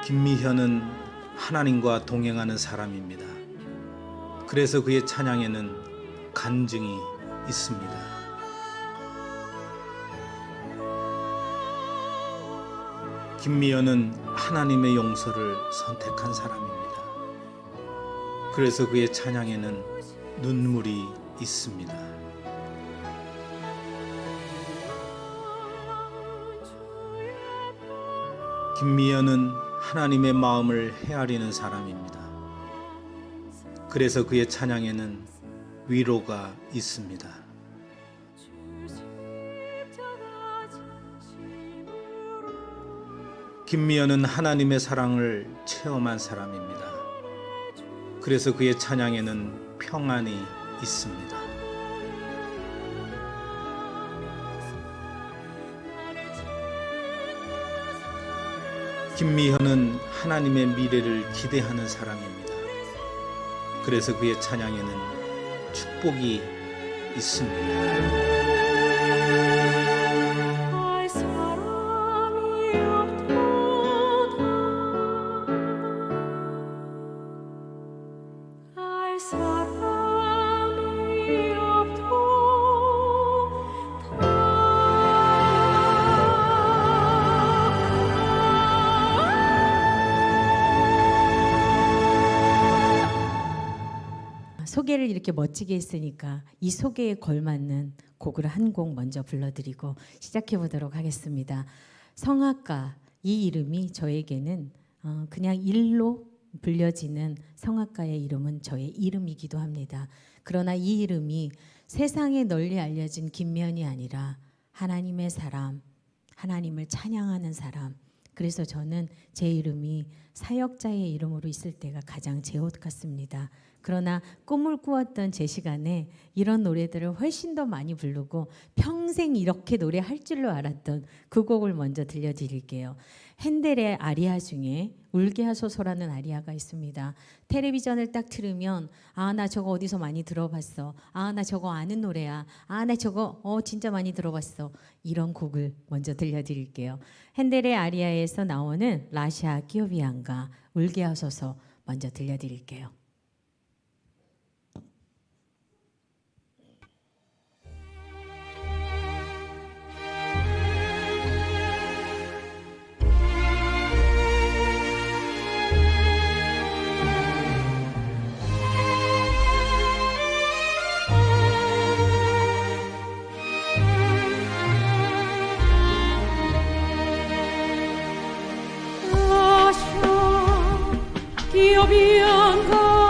김미현은 하나님과 동행하는 사람입니다. 그래서 그의 찬양에는 간증이 있습니다. 김미현은 하나님의 용서를 선택한 사람입니다. 그래서 그의 찬양에는 눈물이 있습니다. 김미연은 하나님의 마음을 헤아리는 사람입니다. 그래서 그의 찬양에는 위로가 있습니다. 김미연은 하나님의 사랑을 체험한 사람입니다. 그래서 그의 찬양에는 평안이 있습니다. 김미현은 하나님의 미래를 기대하는 사람입니다. 그래서 그의 찬양에는 축복이 있습니다. 소개를 이렇게 멋지게 했으니까 이 소개에 걸맞는 곡을 한 곡 먼저 불러드리고 시작해 보도록 하겠습니다. 성악가, 이 이름이 저에게는 그냥 일로 불려지는 성악가의 이름은 저의 이름이기도 합니다. 그러나 이 이름이 세상에 널리 알려진 김면이 아니라 하나님의 사람, 하나님을 찬양하는 사람. 그래서 저는 제 이름이 사역자의 이름으로 있을 때가 가장 제 옷 같습니다. 그러나 꿈을 꾸었던 제 시간에 이런 노래들을 훨씬 더 많이 부르고 평생 이렇게 노래할 줄로 알았던 그 곡을 먼저 들려드릴게요. 핸델의 아리아 중에 울게 하소서라는 아리아가 있습니다. 텔레비전을 딱 틀으면 나 저거 어디서 많이 들어봤어. 나 저거 아는 노래야. 나 저거 진짜 많이 들어봤어. 이런 곡을 먼저 들려드릴게요. 핸델의 아리아에서 나오는 라샤 기오비안가 울게 하소서 먼저 들려드릴게요. Io bianca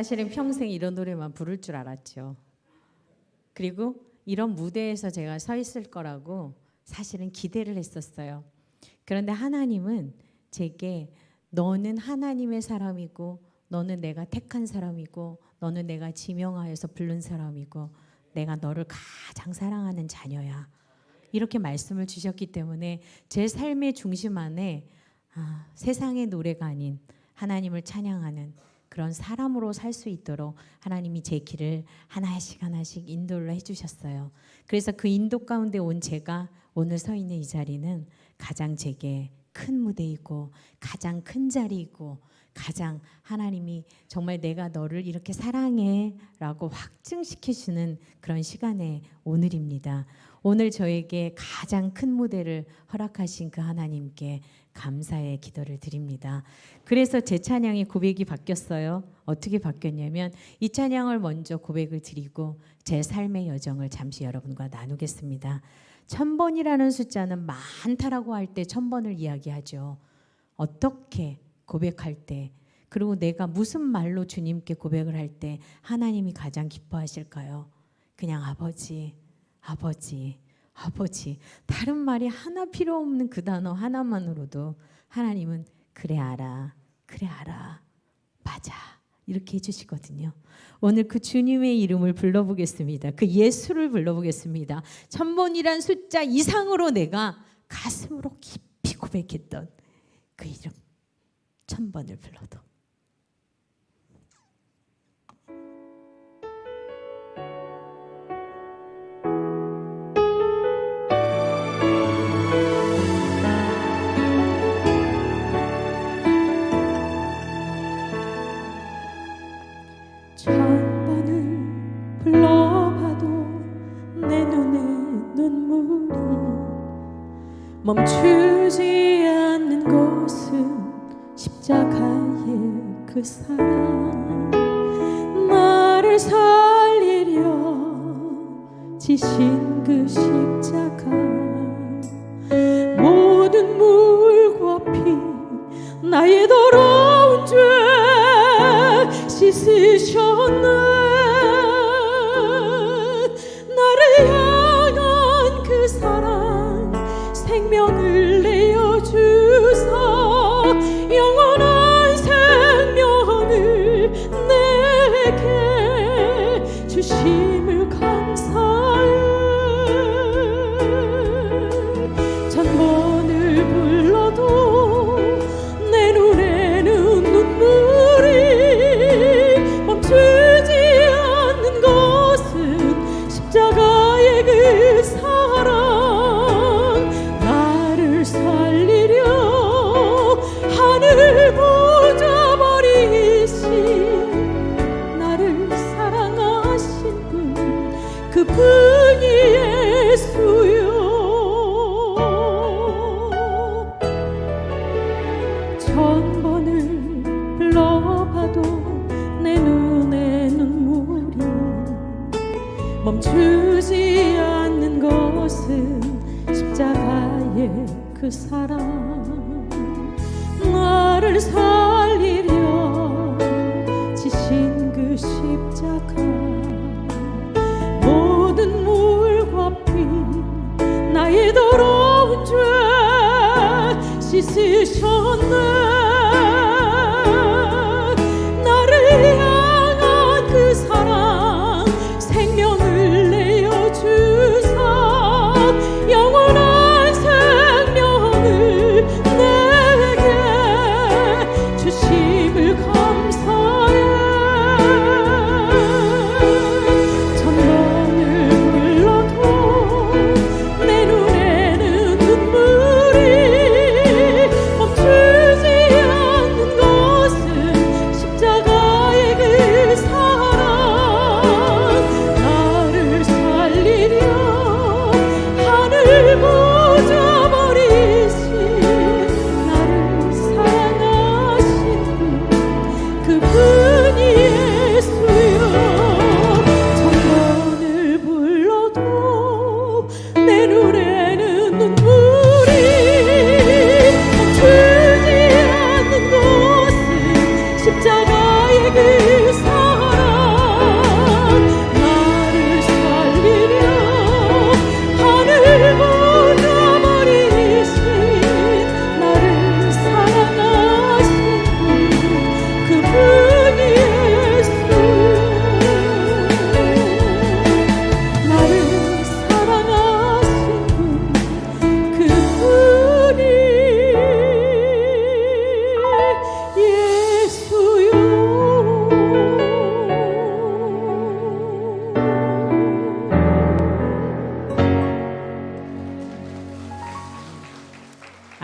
사실은 평생 이런 노래만 부를 줄 알았죠. 그리고 이런 무대에서 제가 서 있을 거라고 사실은 기대를 했었어요. 그런데 하나님은 제게 너는 하나님의 사람이고 너는 내가 택한 사람이고 너는 내가 지명하여서 부른 사람이고 내가 너를 가장 사랑하는 자녀야. 이렇게 말씀을 주셨기 때문에 제 삶의 중심 안에 세상의 노래가 아닌 하나님을 찬양하는 그런 사람으로 살 수 있도록 하나님이 제 길을 하나씩 인도를 해주셨어요. 그래서 그 인도 가운데 온 제가 오늘 서 있는 이 자리는 가장 제게 큰 무대이고 가장 큰 자리이고 가장 하나님이 정말 내가 너를 이렇게 사랑해 라고 확증시켜주는 그런 시간의 오늘입니다. 오늘 저에게 가장 큰 무대를 허락하신 그 하나님께 감사의 기도를 드립니다. 그래서 제 찬양의 고백이 바뀌었어요. 어떻게 바뀌었냐면 이 찬양을 먼저 고백을 드리고 제 삶의 여정을 잠시 여러분과 나누겠습니다. 1000번이라는 숫자는 많다라고 할 때 1000번을 이야기하죠. 어떻게 고백할 때 그리고 내가 무슨 말로 주님께 고백을 할 때 하나님이 가장 기뻐하실까요? 그냥 아버지, 아버지, 아버지. 다른 말이 하나 필요 없는 그 단어 하나만으로도 하나님은 그래 알아, 그래 알아, 맞아 이렇게 해주시거든요. 오늘 그 주님의 이름을 불러보겠습니다. 그 예수를 불러보겠습니다. 1000번이란 숫자 이상으로 내가 가슴으로 깊이 고백했던 그 이름 1000번을 불러도 멈추지 않는 곳은 십자가의 그 사랑 나를 살리려 지신 그 십자가 모든 물과 피 나의 더러운 죄 씻으셨네 나를 향한 그 사랑 생명을 내어주사 영원한 생명을 내게 주심을 감사해 1000번을 불러도 내 눈에는 눈물이 멈추지 않는 것은 십자가의 그 사랑 살리려 하늘 보좌 버리신 나를 사랑하신 분 그분이 예수요 1000번을 불러봐도 내 눈에 눈물이 멈추지 않는 것은 십자가의 그 사랑 나를 살리려 지신 그 십자가 모든 물과 피 나의 더러운 죄 씻으셨네 나를 향한 그 사랑 생명을 내어주사 영원한 생명을 내게 주심을 감사해 1000번을 불러도 내 눈에는 눈물이 멈추지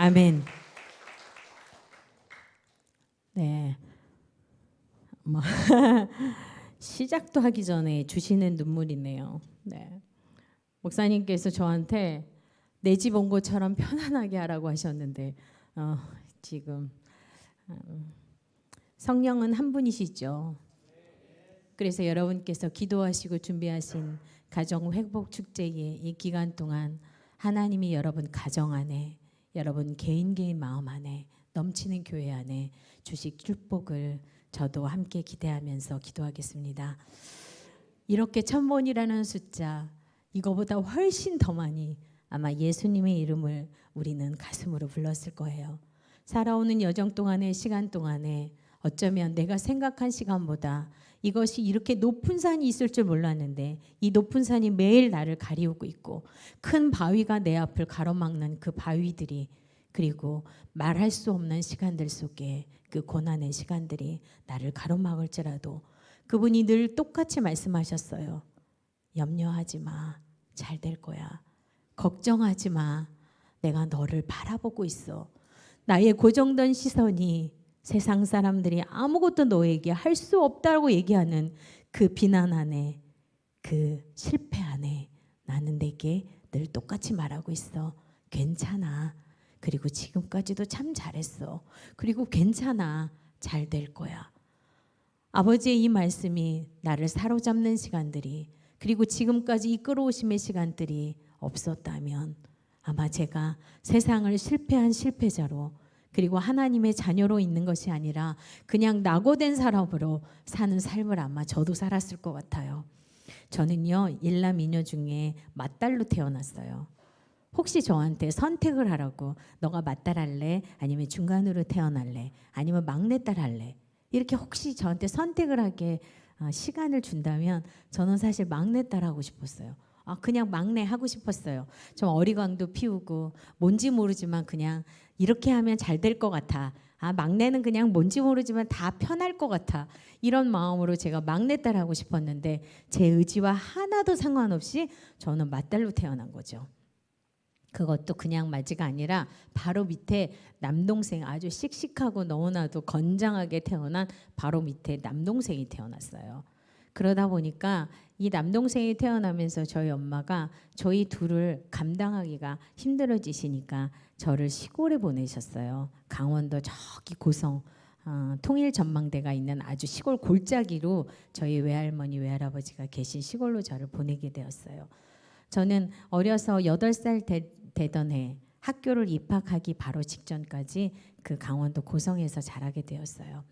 아멘. 네. 뭐 시작도 하기 전에 주시는 눈물이네요. 네. 목사님께서 저한테 내 집 온 것처럼 편안하게 하라고 하셨는데 지금 성령은 한 분이시죠. 그래서 여러분께서 기도하시고 준비하신 가정 회복 축제의 이 기간 동안 하나님이 여러분 가정 안에, 여러분 개인 마음 안에, 넘치는 교회 안에 주식 축복을 저도 함께 기대하면서 기도하겠습니다. 이렇게 1000번이라는 숫자, 이거보다 훨씬 더 많이 아마 예수님의 이름을 우리는 가슴으로 불렀을 거예요. 살아오는 여정 동안의 시간 동안에 어쩌면 내가 생각한 시간보다 이것이 이렇게 높은 산이 있을 줄 몰랐는데 이 높은 산이 매일 나를 가리우고 있고 큰 바위가 내 앞을 가로막는 그 바위들이, 그리고 말할 수 없는 시간들 속에 그 고난의 시간들이 나를 가로막을지라도 그분이 늘 똑같이 말씀하셨어요. 염려하지 마. 잘 될 거야. 걱정하지 마. 내가 너를 바라보고 있어. 나의 고정된 시선이 세상 사람들이 아무것도 너에게 할 수 없다고 얘기하는 그 비난 안에, 그 실패 안에 나는 내게 늘 똑같이 말하고 있어. 괜찮아. 그리고 지금까지도 참 잘했어. 그리고 괜찮아. 잘 될 거야. 아버지의 이 말씀이 나를 사로잡는 시간들이, 그리고 지금까지 이끌어오심의 시간들이 없었다면 아마 제가 세상을 실패한 실패자로, 그리고 하나님의 자녀로 있는 것이 아니라 그냥 낙오된 사람으로 사는 삶을 아마 저도 살았을 것 같아요. 저는요, 일남 이녀 중에 맏딸로 태어났어요. 혹시 저한테 선택을 하라고, 너가 맏딸 할래? 아니면 중간으로 태어날래? 아니면 막내딸 할래? 이렇게 혹시 저한테 선택을 하게 시간을 준다면 저는 사실 막내딸 하고 싶었어요. 그냥 막내 하고 싶었어요. 좀 어리광도 피우고 뭔지 모르지만 그냥 이렇게 하면 잘 될 것 같아. 막내는 그냥 뭔지 모르지만 다 편할 것 같아. 이런 마음으로 제가 막내딸 하고 싶었는데 제 의지와 하나도 상관없이 저는 맏딸로 태어난 거죠. 그것도 그냥 맞이가 아니라 바로 밑에 남동생, 아주 씩씩하고 너무나도 건장하게 태어난 바로 밑에 남동생이 태어났어요. 그러다 보니까 이 남동생이 태어나면서 저희 엄마가 저희 둘을 감당하기가 힘들어지시니까 저를 시골에 보내셨어요. 강원도 저기 고성 통일전망대가 있는 아주 시골 골짜기로 저희 외할머니 외할아버지가 계신 시골로 저를 보내게 되었어요. 저는 어려서 8살 되던 해 학교를 입학하기 바로 직전까지 그 강원도 고성에서 자라게 되었어요.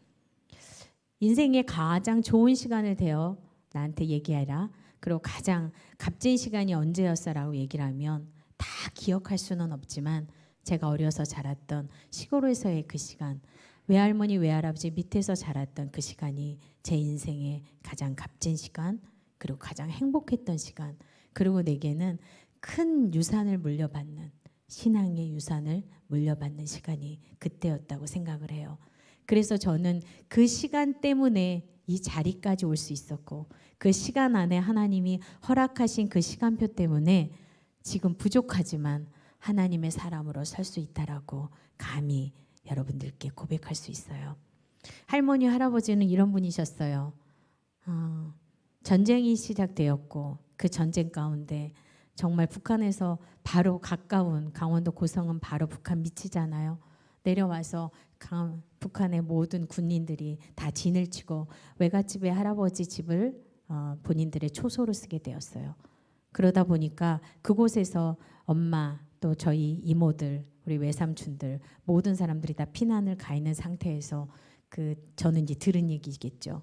인생의 가장 좋은 시간을 대어 나한테 얘기해라. 그리고 가장 값진 시간이 언제였어라고 얘기를 하면 다 기억할 수는 없지만 제가 어려서 자랐던 시골에서의 그 시간, 외할머니 외할아버지 밑에서 자랐던 그 시간이 제 인생의 가장 값진 시간, 그리고 가장 행복했던 시간, 그리고 내게는 큰 유산을 물려받는, 신앙의 유산을 물려받는 시간이 그때였다고 생각을 해요. 그래서 저는 그 시간 때문에 이 자리까지 올 수 있었고 그 시간 안에 하나님이 허락하신 그 시간표 때문에 지금 부족하지만 하나님의 사람으로 설 수 있다라고 감히 여러분들께 고백할 수 있어요. 할머니 할아버지는 이런 분이셨어요. 전쟁이 시작되었고 그 전쟁 가운데 정말 북한에서 바로 가까운 강원도 고성은 바로 북한 밑이잖아요. 내려와서 북한의 모든 군인들이 다 진을 치고 외갓집의 할아버지 집을 본인들의 초소로 쓰게 되었어요. 그러다 보니까 그곳에서 엄마 또 저희 이모들, 우리 외삼촌들 모든 사람들이 다 피난을 가 있는 상태에서 저는 이제 들은 얘기겠죠.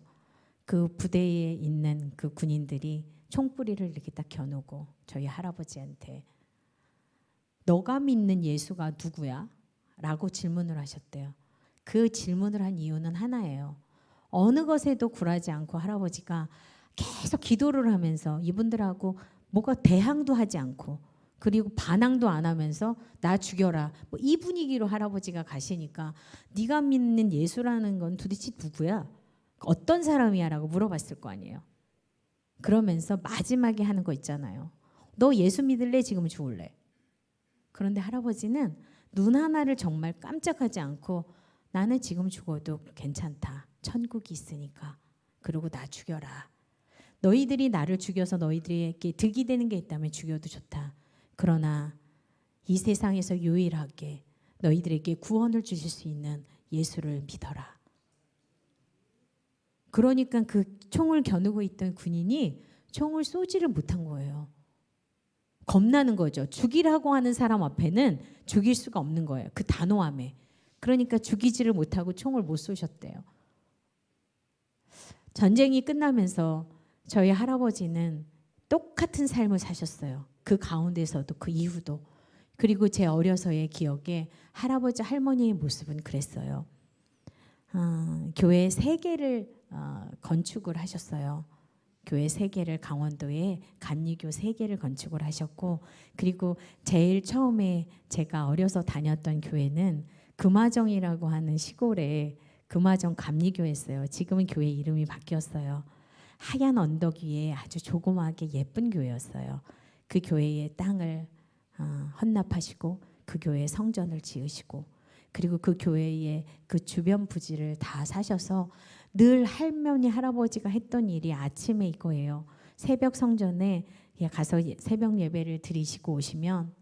그 부대에 있는 그 군인들이 총뿌리를 이렇게 딱 겨누고 저희 할아버지한테 너가 믿는 예수가 누구야? 라고 질문을 하셨대요. 그 질문을 한 이유는 하나예요. 어느 것에도 굴하지 않고 할아버지가 계속 기도를 하면서 이분들하고 뭐가 대항도 하지 않고 그리고 반항도 안 하면서 나 죽여라 뭐 이 분위기로 할아버지가 가시니까 네가 믿는 예수라는 건 도대체 누구야? 어떤 사람이야? 라고 물어봤을 거 아니에요. 그러면서 마지막에 하는 거 있잖아요. 너 예수 믿을래? 지금 죽을래? 그런데 할아버지는 눈 하나를 정말 깜짝하지 않고 나는 지금 죽어도 괜찮다. 천국이 있으니까. 그러고 나 죽여라. 너희들이 나를 죽여서 너희들에게 득이 되는 게 있다면 죽여도 좋다. 그러나 이 세상에서 유일하게 너희들에게 구원을 주실 수 있는 예수를 믿어라. 그러니까 그 총을 겨누고 있던 군인이 총을 쏘지를 못한 거예요. 겁나는 거죠. 죽이라고 하는 사람 앞에는 죽일 수가 없는 거예요. 그 단호함에. 그러니까 죽이지를 못하고 총을 못 쏘셨대요. 전쟁이 끝나면서 저희 할아버지는 똑같은 삶을 사셨어요. 그 가운데서도 그 이후도. 그리고 제 어려서의 기억에 할아버지 할머니의 모습은 그랬어요. 교회 3개를 건축을 하셨어요. 교회 3개를 강원도에 감리교 3개를 건축을 하셨고, 그리고 제일 처음에 제가 어려서 다녔던 교회는 금화정이라고 하는 시골에 금화정 감리교였어요. 지금은 교회 이름이 바뀌었어요. 하얀 언덕 위에 아주 조그맣게 예쁜 교회였어요. 그 교회의 땅을 헌납하시고 그 교회에 성전을 지으시고, 그리고 그 교회의 그 주변 부지를 다 사셔서 늘 할머니 할아버지가 했던 일이 아침에 이거예요. 새벽 성전에 가서 새벽 예배를 드리시고 오시면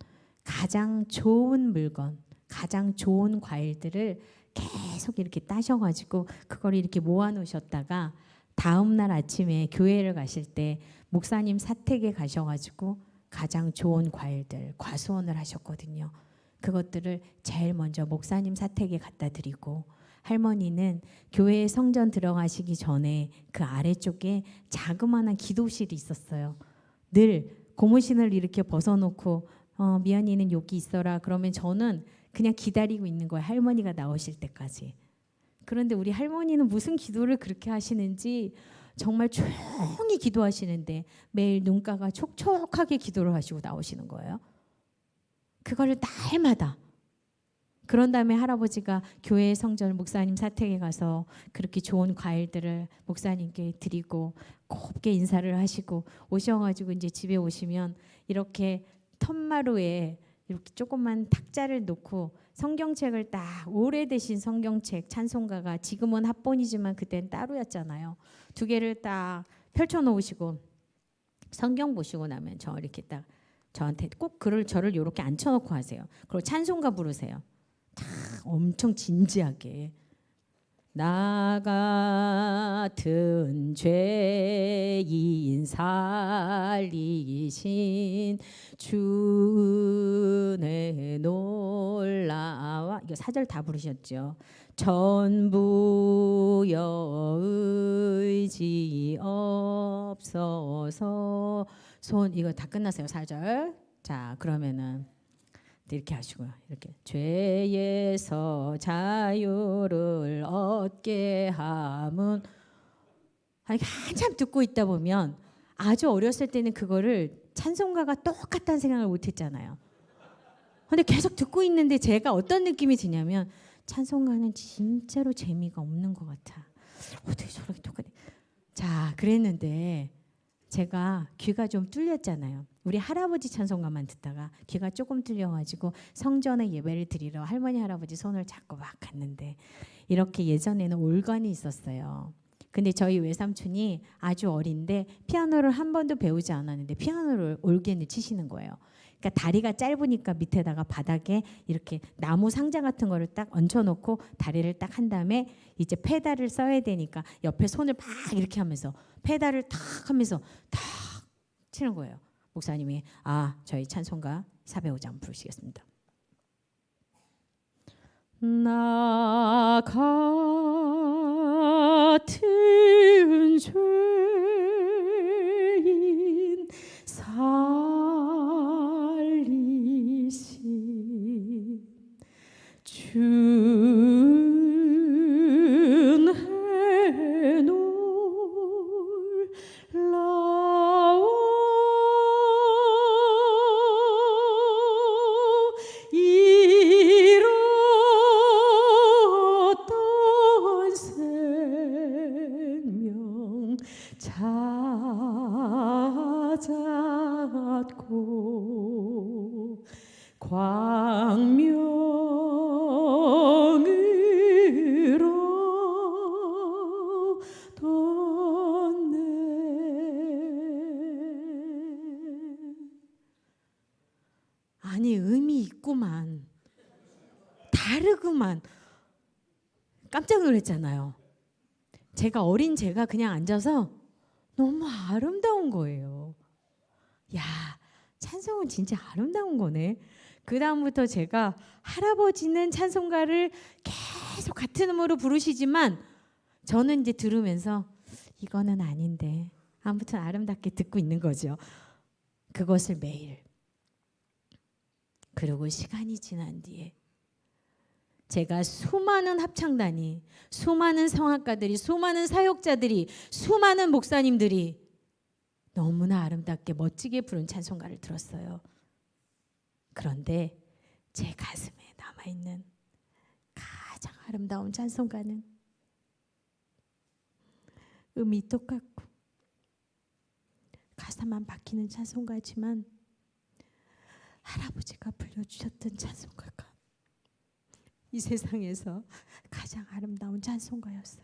가장 좋은 물건, 가장 좋은 과일들을 계속 이렇게 따셔가지고 그걸 이렇게 모아놓으셨다가 다음 날 아침에 교회를 가실 때 목사님 사택에 가셔가지고 가장 좋은 과일들, 과수원을 하셨거든요. 그것들을 제일 먼저 목사님 사택에 갖다 드리고, 할머니는 교회 성전 들어가시기 전에 그 아래쪽에 자그마한 기도실이 있었어요. 늘 고무신을 이렇게 벗어놓고 미연이는 여기 있어라. 그러면 저는 그냥 기다리고 있는 거예요. 할머니가 나오실 때까지. 그런데 우리 할머니는 무슨 기도를 그렇게 하시는지 정말 조용히 기도하시는데 매일 눈가가 촉촉하게 기도를 하시고 나오시는 거예요. 그거를 날마다. 그런 다음에 할아버지가 교회 성전 목사님 사택에 가서 그렇게 좋은 과일들을 목사님께 드리고 곱게 인사를 하시고 오셔가지고 이제 집에 오시면 이렇게 텀마루에 이렇게 조그만 탁자를 놓고 성경책을 딱, 오래되신 성경책 찬송가가 지금은 합본이지만 그땐 따로였잖아요. 2개를 딱 펼쳐놓으시고 성경 보시고 나면 저 이렇게 딱 저한테 꼭 저를 이렇게 앉혀놓고 하세요. 그리고 찬송가 부르세요. 다 엄청 진지하게. 나 같은 죄인 살리신 주의 놀라와, 이거 4절 다 부르셨죠. 전부여 의지 없어서 손, 이거 다 끝났어요. 4절. 자, 그러면은 이렇게 하시고요. 이렇게 죄에서 자유를 얻게 함은, 한참 듣고 있다 보면 아주 어렸을 때는 그거를 찬송가가 똑같다는 생각을 못했잖아요. 근데 계속 듣고 있는데 제가 어떤 느낌이 드냐면 찬송가는 진짜로 재미가 없는 것 같아. 어떻게 저렇게 똑같아. 자, 그랬는데 제가 귀가 좀 뚫렸잖아요. 우리 할아버지 찬송가만 듣다가 귀가 조금 뚫려가지고 성전에 예배를 드리러 할머니 할아버지 손을 잡고 막 갔는데, 이렇게 예전에는 올건이 있었어요. 근데 저희 외삼촌이 아주 어린데 피아노를 한 번도 배우지 않았는데 피아노를 올겐을 치시는 거예요. 그러니까 다리가 짧으니까 밑에다가 바닥에 이렇게 나무 상자 같은 거를 딱 얹혀놓고 다리를 딱 한 다음에 이제 페달을 써야 되니까 옆에 손을 막 이렇게 하면서 페달을 탁 하면서 탁 치는 거예요. 목사님이 저희 찬송가 405장 부르시겠습니다. 나 같은 죄인 살리신 주의 놀라워 이뤘던 생명 찾았고 광명 아니 의미 있구만. 다르구만. 깜짝 놀랐잖아요. 제가 그냥 앉아서 너무 아름다운 거예요. 야, 찬송은 진짜 아름다운 거네. 그 다음부터 제가 할아버지는 찬송가를 계속 같은 음으로 부르시지만 저는 이제 들으면서 이거는 아닌데 아무튼 아름답게 듣고 있는 거죠. 그것을 매일. 그리고 시간이 지난 뒤에 제가 수많은 합창단이, 수많은 성악가들이, 수많은 사역자들이, 수많은 목사님들이 너무나 아름답게 멋지게 부른 찬송가를 들었어요. 그런데 제 가슴에 남아있는 가장 아름다운 찬송가는 음이 똑같고 가사만 바뀌는 찬송가지만 할아버지가 불러주셨던 찬송가가 이 세상에서 가장 아름다운 찬송가였어요.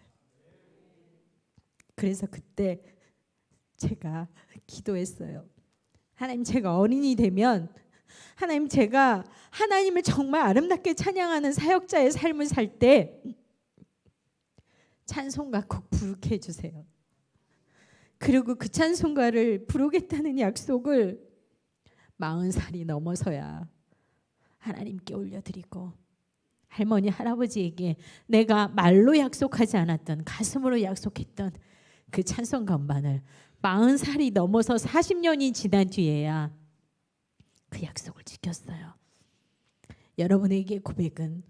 그래서 그때 제가 기도했어요. 하나님, 제가 어린이 되면 하나님, 제가 하나님을 정말 아름답게 찬양하는 사역자의 삶을 살 때 찬송가 꼭 부르게 해주세요. 그리고 그 찬송가를 부르겠다는 약속을 40살이 넘어서야 하나님께 올려드리고 할머니 할아버지에게 내가 말로 약속하지 않았던, 가슴으로 약속했던 그 찬송가 음반을 40살이 넘어서 40년이 지난 뒤에야 그 약속을 지켰어요. 여러분에게 고백은,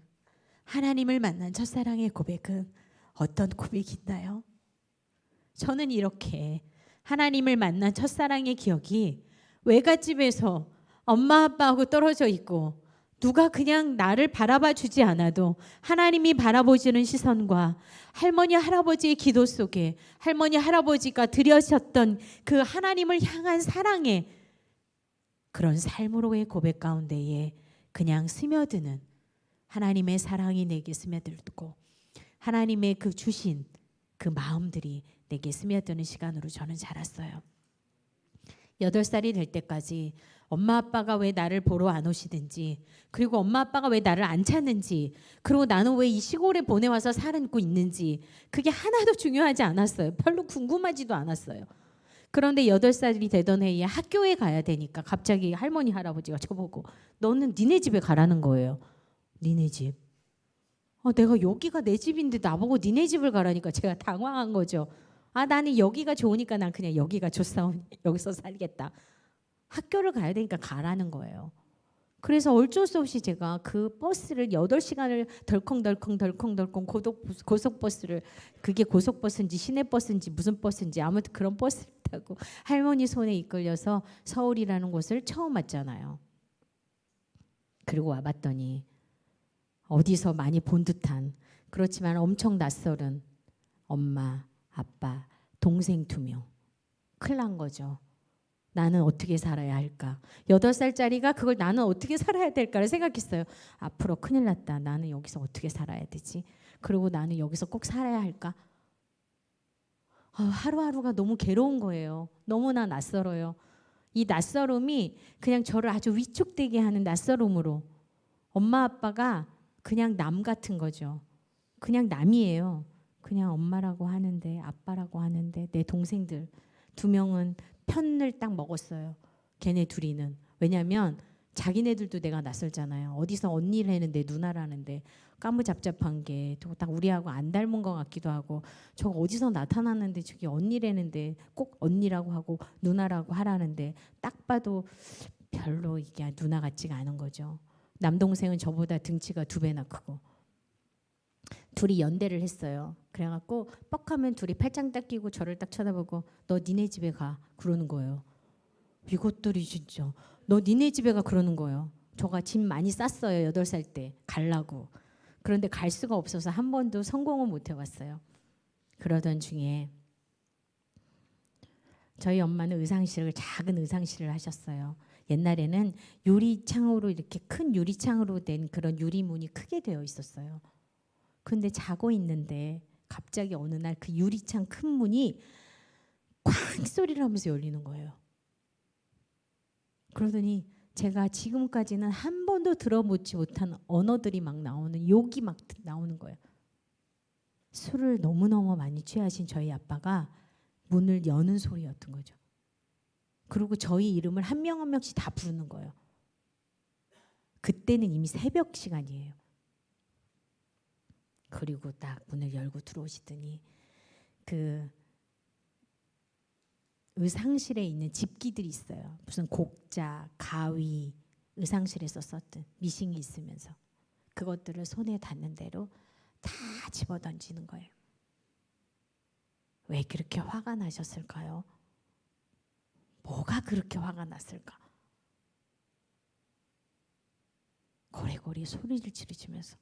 하나님을 만난 첫사랑의 고백은 어떤 고백이 있나요? 저는 이렇게 하나님을 만난 첫사랑의 기억이 외갓집에서 엄마 아빠하고 떨어져 있고 누가 그냥 나를 바라봐 주지 않아도 하나님이 바라보시는 시선과 할머니 할아버지의 기도 속에 할머니 할아버지가 드려셨던 그 하나님을 향한 사랑의 그런 삶으로의 고백 가운데에 그냥 스며드는 하나님의 사랑이 내게 스며들고 하나님의 그 주신 그 마음들이 내게 스며드는 시간으로 저는 자랐어요. 8살이 될 때까지 엄마 아빠가 왜 나를 보러 안 오시든지, 그리고 엄마 아빠가 왜 나를 안 찾는지, 그리고 나는 왜 이 시골에 보내와서 살고 있는지 그게 하나도 중요하지 않았어요. 별로 궁금하지도 않았어요. 그런데 8살이 되던 해에 학교에 가야 되니까 갑자기 할머니 할아버지가 저보고 너는 니네 집에 가라는 거예요. 니네 집. 내가 여기가 내 집인데 나보고 니네 집을 가라니까 제가 당황한 거죠. 나는 여기가 좋으니까 난 그냥 여기가 좋사오니 여기서 살겠다. 학교를 가야 되니까 가라는 거예요. 그래서 어쩔 수 없이 제가 그 버스를 8시간을 덜컹덜컹 고속버스를, 그게 고속버스인지 시내버스인지 무슨 버스인지 아무튼 그런 버스를 타고 할머니 손에 이끌려서 서울이라는 곳을 처음 왔잖아요. 그리고 와봤더니 어디서 많이 본 듯한, 그렇지만 엄청 낯설은 엄마, 아빠, 동생 2명. 큰일 난 거죠. 나는 어떻게 살아야 할까? 8살짜리가 그걸 나는 어떻게 살아야 될까를 생각했어요. 앞으로 큰일 났다. 나는 여기서 어떻게 살아야 되지? 그리고 나는 여기서 꼭 살아야 할까? 하루하루가 너무 괴로운 거예요. 너무나 낯설어요. 이 낯설음이 그냥 저를 아주 위축되게 하는 낯설음으로, 엄마 아빠가 그냥 남 같은 거죠. 그냥 남이에요. 그냥 엄마라고 하는데, 아빠라고 하는데, 내 동생들 2명은 편을 딱 먹었어요. 걔네 둘이는. 왜냐면 자기네들도 내가 낯설잖아요. 어디서 언니를 했는데 누나라는데 까무잡잡한 게 또 딱 우리하고 안 닮은 것 같기도 하고, 저거 어디서 나타났는데 저기 언니라는데 꼭 언니라고 하고 누나라고 하라는데 딱 봐도 별로 이게 누나 같지가 않은 거죠. 남동생은 저보다 등치가 2배나 크고. 둘이 연대를 했어요. 그래갖고 뻑하면 둘이 팔짱 딱 끼고 저를 딱 쳐다보고 너 니네 집에 가 그러는 거예요. 이것들이 진짜 너 니네 집에 가 그러는 거예요. 저가 짐 많이 쌌어요. 8살 때 가려고. 그런데 갈 수가 없어서 한 번도 성공을 못 해봤어요. 그러던 중에 저희 엄마는 작은 의상실을 하셨어요. 옛날에는 유리창으로, 이렇게 큰 유리창으로 된 그런 유리문이 크게 되어 있었어요. 근데 자고 있는데 갑자기 어느 날 그 유리창 큰 문이 쾅 소리를 하면서 열리는 거예요. 그러더니 제가 지금까지는 한 번도 들어보지 못한 언어들이 막 나오는, 욕이 막 나오는 거예요. 술을 너무너무 많이 취하신 저희 아빠가 문을 여는 소리였던 거죠. 그리고 저희 이름을 한 명 한 명씩 다 부르는 거예요. 그때는 이미 새벽 시간이에요. 그리고 딱 문을 열고 들어오시더니 그 의상실에 있는 집기들이 있어요. 무슨 곡자, 가위, 의상실에서 썼던 미싱이 있으면서 그것들을 손에 닿는 대로 다 집어 던지는 거예요. 왜 그렇게 화가 나셨을까요? 뭐가 그렇게 화가 났을까? 고래고래 소리를 지르시면서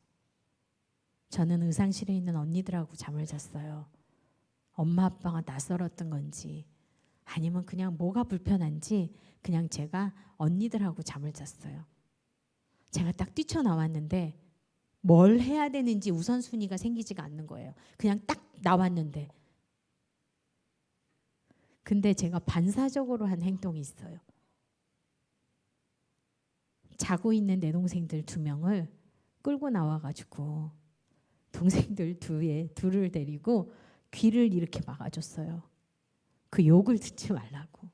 저는 의상실에 있는 언니들하고 잠을 잤어요. 엄마 아빠가 낯설었던 건지 아니면 그냥 뭐가 불편한지 그냥 제가 언니들하고 잠을 잤어요. 제가 딱 뛰쳐나왔는데 뭘 해야 되는지 우선순위가 생기지가 않는 거예요. 그냥 딱 나왔는데. 근데 제가 반사적으로 한 행동이 있어요. 자고 있는 내 동생들 2명을 끌고 나와가지고 동생들 둘을 데리고 귀를 이렇게 막아줬어요. 그 욕을 듣지 말라고.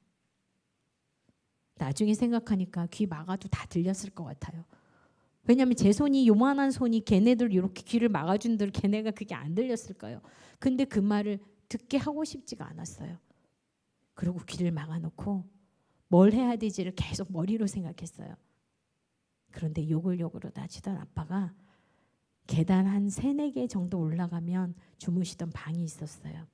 나중에 생각하니까 귀 막아도 다 들렸을 것 같아요. 왜냐하면 제 손이, 요만한 손이 걔네들 이렇게 귀를 막아준들 걔네가 그게 안 들렸을까요? 근데 그 말을 듣게 하고 싶지가 않았어요. 그리고 귀를 막아놓고 뭘 해야 되지를 계속 머리로 생각했어요. 그런데 욕으로 나치던 아빠가 계단 한 3-4개 정도 올라가면 주무시던 방이 있었어요.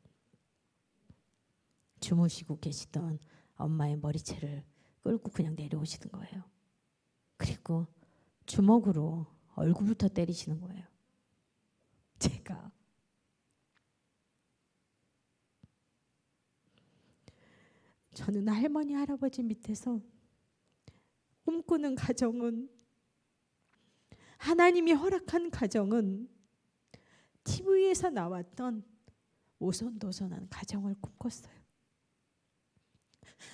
주무시고 계시던 엄마의 머리채를 끌고 그냥 내려오시는 거예요. 그리고 주먹으로 얼굴부터 때리시는 거예요. 제가 저는 할머니 할아버지 밑에서 꿈꾸는 가정은, 하나님이 허락한 가정은 TV에서 나왔던 오손도손한 가정을 꿈꿨어요.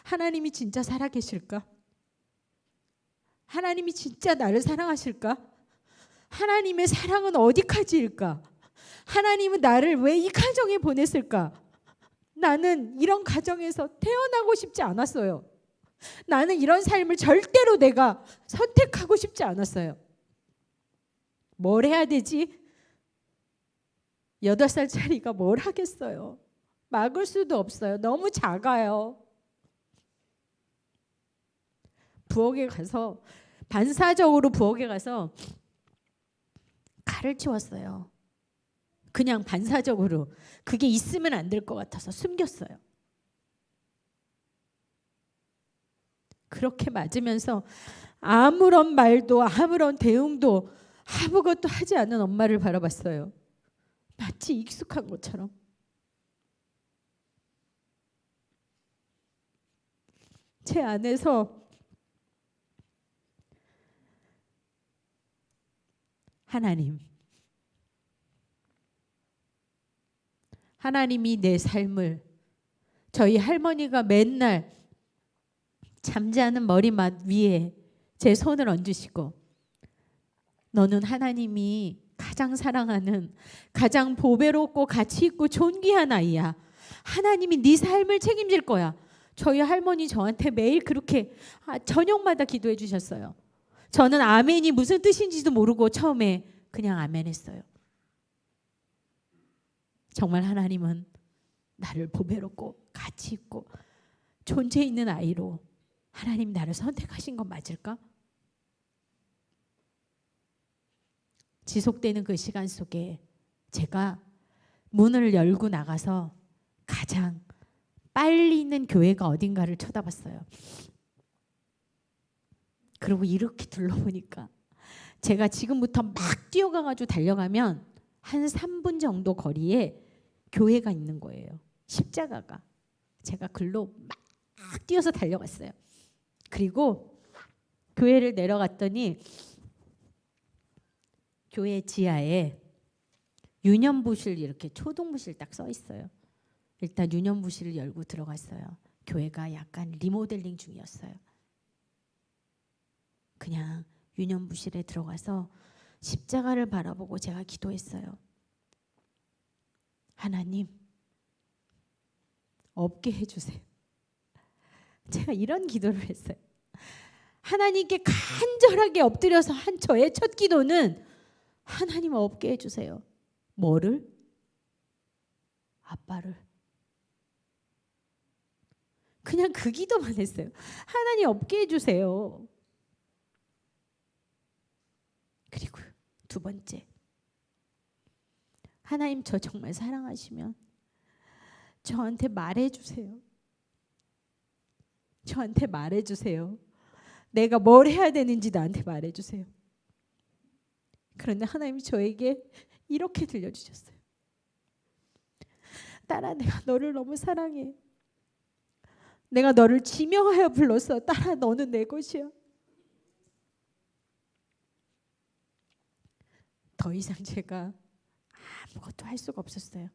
하나님이 진짜 살아계실까? 하나님이 진짜 나를 사랑하실까? 하나님의 사랑은 어디까지일까? 하나님은 나를 왜 이 가정에 보냈을까? 나는 이런 가정에서 태어나고 싶지 않았어요. 나는 이런 삶을 절대로 내가 선택하고 싶지 않았어요. 뭘 해야 되지? 8살짜리가 뭘 하겠어요? 막을 수도 없어요. 너무 작아요. 부엌에 가서, 반사적으로 부엌에 가서 칼을 치웠어요. 그냥 반사적으로. 그게 있으면 안 될 것 같아서 숨겼어요. 그렇게 맞으면서 아무런 말도 아무런 대응도 아무것도 하지 않는 엄마를 바라봤어요. 마치 익숙한 것처럼. 제 안에서 하나님이 내 삶을, 저희 할머니가 맨날 잠자는 머리맡 위에 제 손을 얹으시고, 너는 하나님이 가장 사랑하는, 가장 보배롭고 가치 있고 존귀한 아이야. 하나님이 네 삶을 책임질 거야. 저희 할머니 저한테 매일 그렇게 저녁마다 기도해 주셨어요. 저는 아멘이 무슨 뜻인지도 모르고 처음에 그냥 아멘 했어요. 정말 하나님은 나를 보배롭고 가치 있고 존재 있는 아이로 하나님 나를 선택하신 건 맞을까? 지속되는 그 시간 속에 제가 문을 열고 나가서 가장 빨리 있는 교회가 어딘가를 쳐다봤어요. 그리고 이렇게 둘러보니까 제가 지금부터 막 뛰어가가지고 달려가면 한 3분 정도 거리에 교회가 있는 거예요. 십자가가. 제가 글로 막 뛰어서 달려갔어요. 그리고 교회를 내려갔더니 교회 지하에 유년부실, 이렇게 초동부실 딱 써 있어요. 일단 유년부실을 열고 들어갔어요. 교회가 약간 리모델링 중이었어요. 그냥 유년부실에 들어가서 십자가를 바라보고 제가 기도했어요. 하나님, 없게 해주세요. 제가 이런 기도를 했어요. 하나님께 간절하게 엎드려서 한 저의 첫 기도는 하나님 없게 해주세요. 뭐를? 아빠를. 그냥 그 기도만 했어요. 하나님 없게 해주세요. 그리고 두 번째, 하나님 저 정말 사랑하시면 저한테 말해주세요. 저한테 말해주세요. 내가 뭘 해야 되는지 나한테 말해주세요. 그런데 하나님이 저에게 이렇게 들려주셨어요. 딸아, 내가 너를 너무 사랑해. 내가 너를 지명하여 불렀어. 딸아, 너는 내 것이야. 더 이상 제가 아무것도 할 수가 없었어요.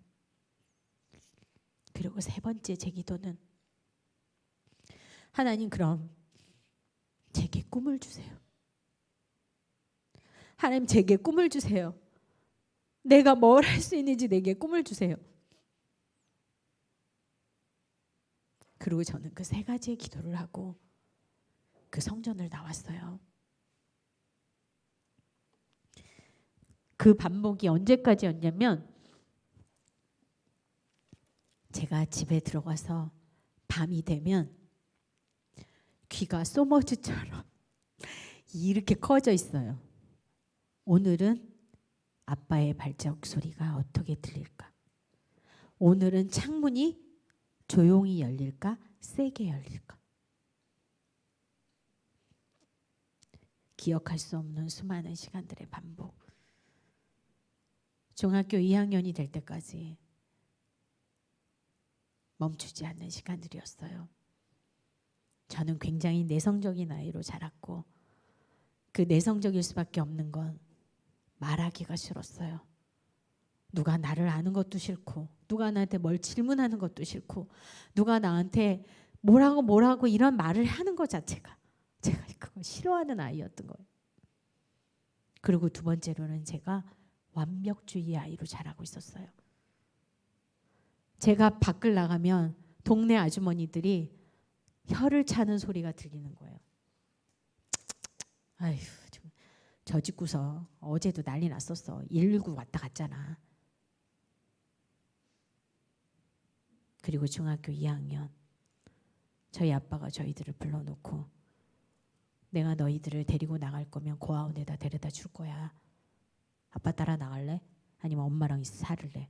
그리고 세 번째 제 기도는 하나님, 그럼 제게 꿈을 주세요. 하나님, 제게 꿈을 주세요. 내가 뭘 할 수 있는지 내게 꿈을 주세요. 그리고 저는 그 세 가지의 기도를 하고 그 성전을 나왔어요. 그 반복이 언제까지였냐면 제가 집에 들어가서 밤이 되면 귀가 소머즈처럼 이렇게 커져 있어요. 오늘은 아빠의 발자국 소리가 어떻게 들릴까? 오늘은 창문이 조용히 열릴까? 세게 열릴까? 기억할 수 없는 수많은 시간들의 반복. 중학교 2학년이 될 때까지 멈추지 않는 시간들이었어요. 저는 굉장히 내성적인 아이로 자랐고 그 내성적일 수밖에 없는 건 말하기가 싫었어요. 누가 나를 아는 것도 싫고 누가 나한테 뭘 질문하는 것도 싫고 누가 나한테 뭐라고 이런 말을 하는 것 자체가 제가 그거 싫어하는 아이였던 거예요. 그리고 두 번째로는 제가 완벽주의 아이로 자라고 있었어요. 제가 밖을 나가면 동네 아주머니들이 혀를 차는 소리가 들리는 거예요. 아휴, 저 집 구석 어제도 난리 났었어. 119 왔다 갔잖아. 그리고 중학교 2학년 저희 아빠가 저희들을 불러놓고 내가 너희들을 데리고 나갈 거면 고아원에다 데려다 줄 거야. 아빠 따라 나갈래? 아니면 엄마랑 살을래?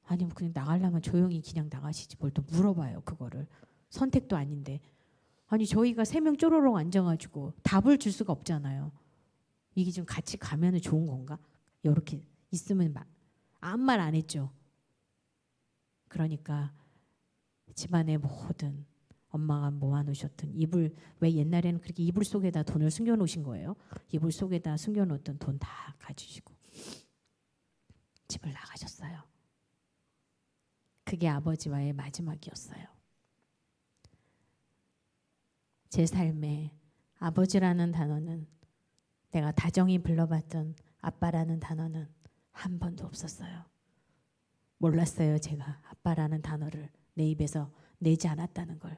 아니면 그냥 나가려면 조용히 그냥 나가시지 뭘 또 물어봐요. 그거를 선택도 아닌데. 아니 저희가 3명 쪼로롱 앉아가지고 답을 줄 수가 없잖아요. 이게 좀 같이 가면 좋은 건가? 이렇게 있으면 아무 말 안 했죠. 그러니까 집안의 모든 엄마가 모아놓으셨던 이불, 왜 옛날에는 그렇게 이불 속에다 돈을 숨겨놓으신 거예요. 이불 속에다 숨겨놓던 돈 다 가지시고 집을 나가셨어요. 그게 아버지와의 마지막이었어요. 제 삶에 아버지라는 단어는, 내가 다정히 불러봤던 아빠라는 단어는 한 번도 없었어요. 몰랐어요. 제가 아빠라는 단어를 내 입에서 내지 않았다는 걸.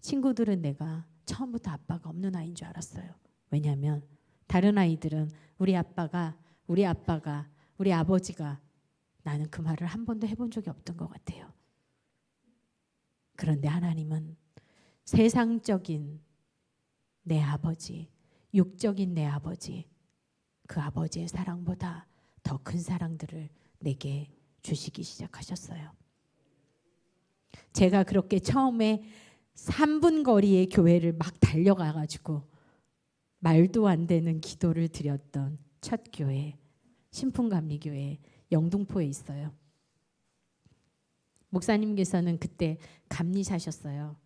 친구들은 내가 처음부터 아빠가 없는 아이인 줄 알았어요. 왜냐하면 다른 아이들은 우리 아빠가, 우리 아버지가, 나는 그 말을 한 번도 해본 적이 없던 것 같아요. 그런데 하나님은 세상적인 내 아버지, 육적인 내 아버지, 그 아버지의 사랑보다 더 큰 사랑들을 내게 주시기 시작하셨어요. 제가 그렇게 처음에 3분 거리의 교회를 막 달려가가지고 말도 안 되는 기도를 드렸던 첫 교회, 신풍감리교회 영등포에 있어요. 목사님께서는 그때 감리사셨어요.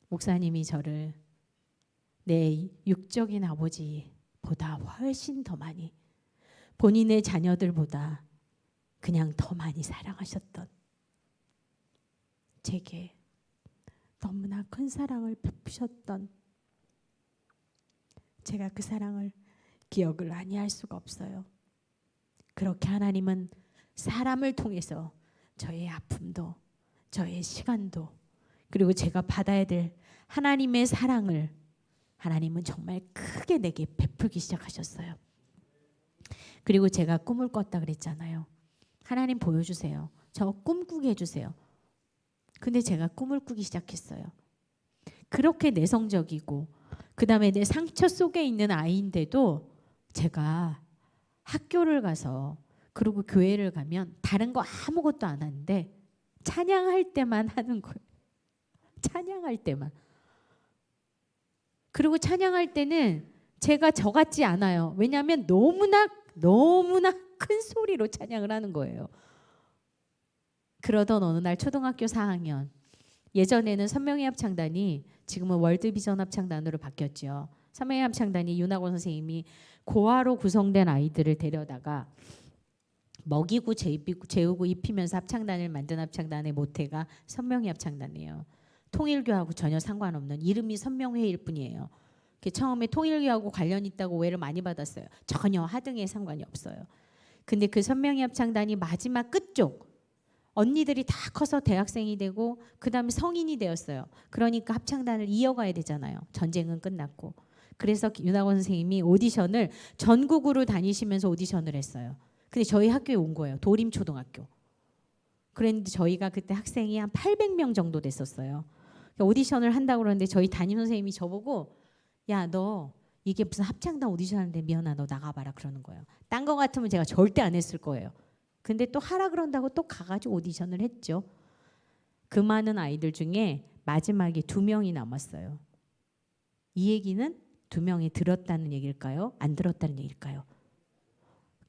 목사님이 저를 내 육적인 아버지보다 훨씬 더 많이, 본인의 자녀들보다 그냥 더 많이 사랑하셨던, 제게 너무나 큰 사랑을 베푸셨던 제가 그 사랑을 기억을 아니할 수가 없어요. 그렇게 하나님은 사람을 통해서 저의 아픔도 저의 시간도 그리고 제가 받아야 될 하나님의 사랑을 하나님은 정말 크게 내게 베풀기 시작하셨어요. 그리고 제가 꿈을 꿨다 그랬잖아요. 하나님 보여주세요. 저 꿈꾸게 해주세요. 근데 제가 꿈을 꾸기 시작했어요. 그렇게 내성적이고 그 다음에 내 상처 속에 있는 아이인데도 제가 학교를 가서 그리고 교회를 가면 다른 거 아무것도 안 하는데 찬양할 때만 하는 거예요. 찬양할 때만. 그리고 찬양할 때는 제가 저 같지 않아요. 왜냐하면 너무나 큰 소리로 찬양을 하는 거예요. 그러던 어느 날 초등학교 4학년, 예전에는 선명의 합창단이 지금은 월드비전 합창단으로 바뀌었죠. 선명의 합창단이 윤학원 선생님이 고아로 구성된 아이들을 데려다가 먹이고 재우고 입히면서 합창단을 만든 합창단의 모태가 선명의 합창단이에요. 통일교하고 전혀 상관없는 이름이 선명회일 뿐이에요. 처음에 통일교하고 관련 있다고 오해를 많이 받았어요. 전혀 하등에 상관이 없어요. 근데 그 선명회 합창단이 마지막 끝쪽 언니들이 다 커서 대학생이 되고 그 다음에 성인이 되었어요. 그러니까 합창단을 이어가야 되잖아요. 전쟁은 끝났고. 그래서 윤학원 선생님이 오디션을 전국으로 다니시면서 오디션을 했어요. 근데 저희 학교에 온 거예요. 도림초등학교. 그랬는데 저희가 그때 학생이 한 800명 정도 됐었어요. 오디션을 한다고 그러는데 저희 담임 선생님이 저보고 야, 너 이게 무슨 합창단 오디션 하는데 미연아 너 나가봐라 그러는 거예요. 딴 거 같으면 제가 절대 안 했을 거예요. 근데 또 하라 그런다고 또 가가지고 오디션을 했죠. 그 많은 아이들 중에 마지막에 2명이 남았어요. 이 얘기는 2명이 들었다는 얘기일까요? 안 들었다는 얘기일까요?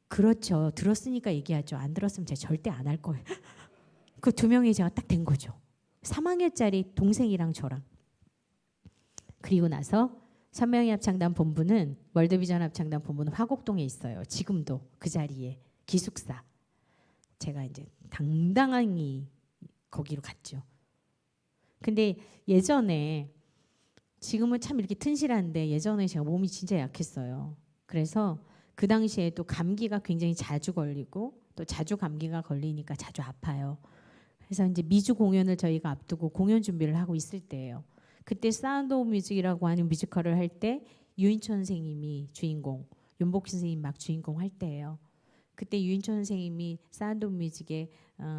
그렇죠. 들었으니까 얘기하죠. 안 들었으면 제가 절대 안 할 거예요. 그 2명이 제가 딱 된 거죠. 3학년짜리 동생이랑 저랑. 그리고 나서 선명의 합창단 본부는 월드비전 합창단 본부는 화곡동에 있어요. 지금도 그 자리에 기숙사. 제가 이제 당당히 거기로 갔죠. 근데 예전에 지금은 참 이렇게 튼실한데 예전에 제가 몸이 진짜 약했어요. 그래서 그 당시에도 감기가 굉장히 자주 걸리고 또 자주 감기가 걸리니까 자주 아파요. 그래서 이제 미주 공연을 저희가 앞두고 공연 준비를 하고 있을 때예요. 그때 사운드 오브 뮤직이라고 하는 뮤지컬을 할 때 유인천 선생님이 주인공, 윤복 선생님 막 주인공 할 때예요. 그때 유인천 선생님이 사운드 오브 뮤직에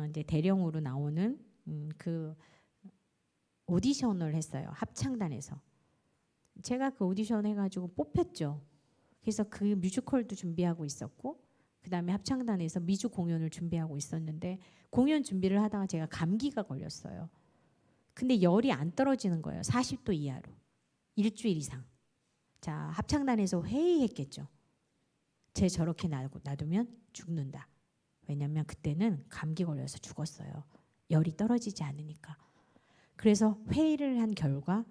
이제 대령으로 나오는 그 오디션을 했어요. 합창단에서. 제가 그 오디션 해가지고 뽑혔죠. 그래서 그 뮤지컬도 준비하고 있었고 그 다음에 합창단에서 미주 공연을 준비하고 있었는데 공연 준비를 하다가 제가 감기가 걸렸어요. 근데 열이 안 떨어지는 거예요. 40도 이하로. 일주일 이상. 자, 합창단에서 회의했겠죠. 쟤 저렇게 놔두면 죽는다. 왜냐하면 그때는 감기 걸려서 죽었어요. 열이 떨어지지 않으니까. 그래서 회의를 한 결과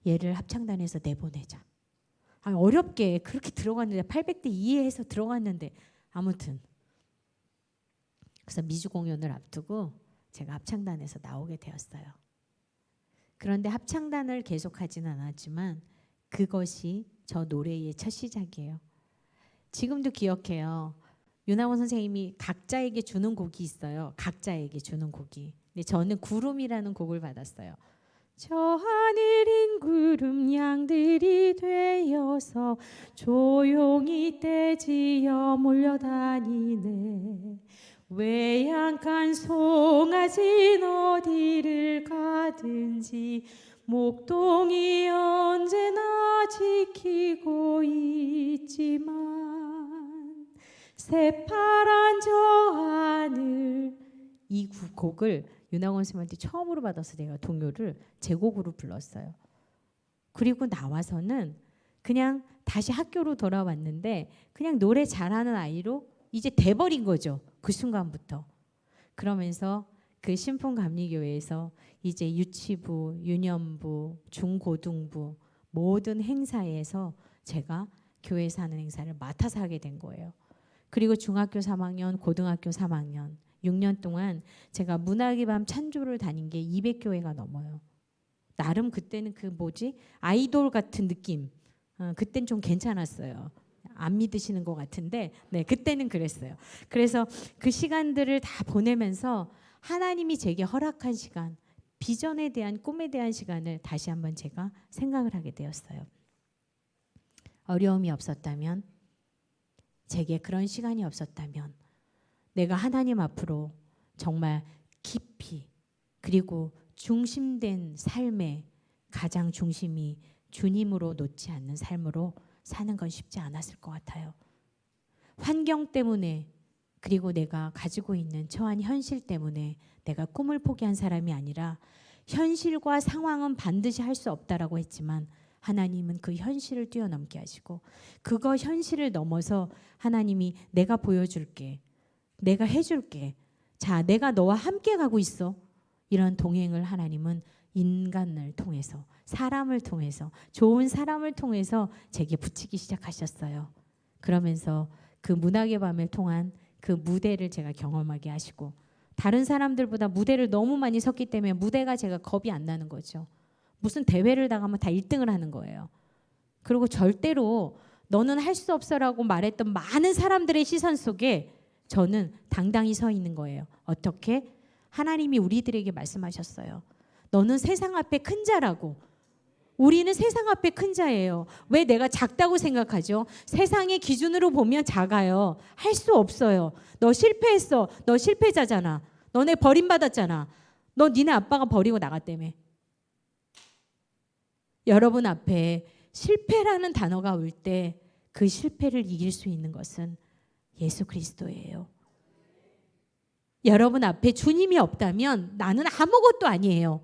얘를 합창단에서 내보내자. 어렵게 그렇게 들어갔는데 800대 2에 해서 들어갔는데 아무튼 그래서 미주 공연을 앞두고 제가 합창단에서 나오게 되었어요. 그런데 합창단을 계속하지는 않았지만 그것이 저 노래의 첫 시작이에요. 지금도 기억해요. 윤학원 선생님이 각자에게 주는 곡이 있어요. 각자에게 주는 곡이. 근데 저는 구름이라는 곡을 받았어요. 저 하늘인 구름 양들이 되어서 조용히 떼지어 몰려다니네. 외양간 송아진 어디를 가든지 목동이 언제나 지키고 있지만 새파란 저 하늘. 이 곡을 윤학원 선생님한테 처음으로 받아서 내가 동요를 제 곡으로 불렀어요. 그리고 나와서는 그냥 다시 학교로 돌아왔는데 그냥 노래 잘하는 아이로 이제 돼버린 거죠. 그 순간부터. 그러면서 그 신풍감리교회에서 이제 유치부, 유년부, 중고등부 모든 행사에서 제가 교회에서 하는 행사를 맡아서 하게 된 거예요. 그리고 중학교 3학년, 고등학교 3학년 6년 동안 제가 문학의 밤 찬조를 다닌 게 200교회가 넘어요. 나름 그때는 그 아이돌 같은 느낌. 그땐 좀 괜찮았어요. 안 믿으시는 것 같은데 네, 그때는 그랬어요. 그래서 그 시간들을 다 보내면서 하나님이 제게 허락한 시간, 비전에 대한 꿈에 대한 시간을 다시 한번 제가 생각을 하게 되었어요. 어려움이 없었다면, 제게 그런 시간이 없었다면 내가 하나님 앞으로 정말 깊이 그리고 중심된 삶의 가장 중심이 주님으로 놓지 않는 삶으로 사는 건 쉽지 않았을 것 같아요. 환경 때문에 그리고 내가 가지고 있는 처한 현실 때문에 내가 꿈을 포기한 사람이 아니라 현실과 상황은 반드시 할 수 없다라고 했지만 하나님은 그 현실을 뛰어넘게 하시고 그거 현실을 넘어서 하나님이 내가 보여줄게. 내가 해줄게. 자, 내가 너와 함께 가고 있어. 이런 동행을 하나님은 인간을 통해서 사람을 통해서 좋은 사람을 통해서 제게 붙이기 시작하셨어요. 그러면서 그 문학의 밤을 통한 그 무대를 제가 경험하게 하시고 다른 사람들보다 무대를 너무 많이 섰기 때문에 무대가 제가 겁이 안 나는 거죠. 무슨 대회를 나가면 다 1등을 하는 거예요. 그리고 절대로 너는 할 수 없어라고 말했던 많은 사람들의 시선 속에 저는 당당히 서 있는 거예요. 어떻게? 하나님이 우리들에게 말씀하셨어요. 너는 세상 앞에 큰 자라고. 우리는 세상 앞에 큰 자예요. 왜 내가 작다고 생각하죠? 세상의 기준으로 보면 작아요. 할 수 없어요. 너 실패했어. 너 실패자잖아. 너네 버림받았잖아. 너 니네 아빠가 버리고 나갔다며. 여러분 앞에 실패라는 단어가 올 때 그 실패를 이길 수 있는 것은 예수 그리스도예요. 여러분 앞에 주님이 없다면 나는 아무것도 아니에요.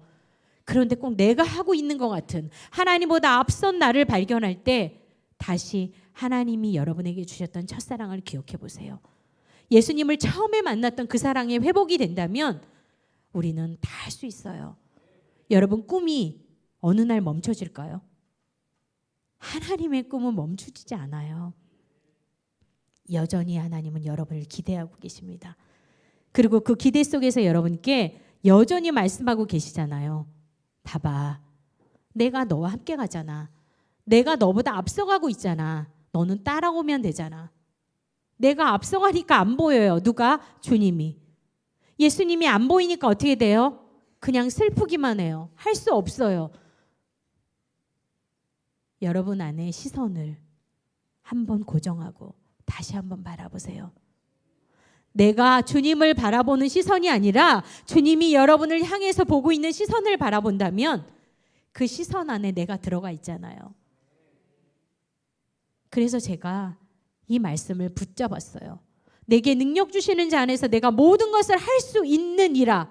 그런데 꼭 내가 하고 있는 것 같은 하나님보다 앞선 나를 발견할 때 다시 하나님이 여러분에게 주셨던 첫사랑을 기억해 보세요. 예수님을 처음에 만났던 그 사랑이 회복이 된다면 우리는 다 할 수 있어요. 여러분 꿈이 어느 날 멈춰질까요? 하나님의 꿈은 멈추지 않아요. 여전히 하나님은 여러분을 기대하고 계십니다. 그리고 그 기대 속에서 여러분께 여전히 말씀하고 계시잖아요. 봐봐. 내가 너와 함께 가잖아. 내가 너보다 앞서가고 있잖아. 너는 따라오면 되잖아. 내가 앞서가니까 안 보여요. 누가? 주님이. 예수님이 안 보이니까 어떻게 돼요? 그냥 슬프기만 해요. 할 수 없어요. 여러분 안에 시선을 한번 고정하고 다시 한번 바라보세요. 내가 주님을 바라보는 시선이 아니라 주님이 여러분을 향해서 보고 있는 시선을 바라본다면 그 시선 안에 내가 들어가 있잖아요. 그래서 제가 이 말씀을 붙잡았어요. 내게 능력 주시는 자 안에서 내가 모든 것을 할 수 있느니라.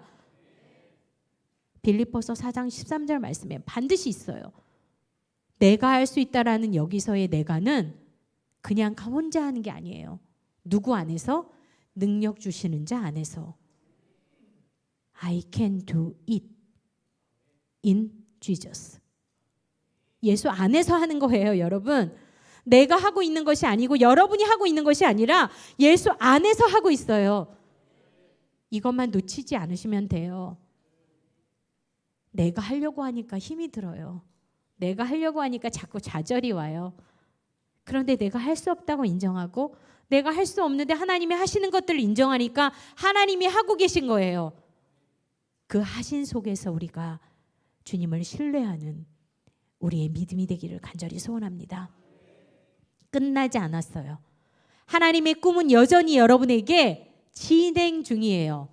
빌립보서 4장 13절 말씀에 반드시 있어요. 내가 할 수 있다라는 여기서의 내가는 그냥 혼자 하는 게 아니에요. 누구 안에서? 능력 주시는 자 안에서. I can do it in Jesus. 예수 안에서 하는 거예요, 여러분. 내가 하고 있는 것이 아니고 여러분이 하고 있는 것이 아니라 예수 안에서 하고 있어요. 이것만 놓치지 않으시면 돼요. 내가 하려고 하니까 힘이 들어요. 내가 하려고 하니까 자꾸 좌절이 와요. 그런데 내가 할 수 없다고 인정하고 내가 할 수 없는데 하나님이 하시는 것들을 인정하니까 하나님이 하고 계신 거예요. 그 하신 속에서 우리가 주님을 신뢰하는 우리의 믿음이 되기를 간절히 소원합니다. 끝나지 않았어요. 하나님의 꿈은 여전히 여러분에게 진행 중이에요.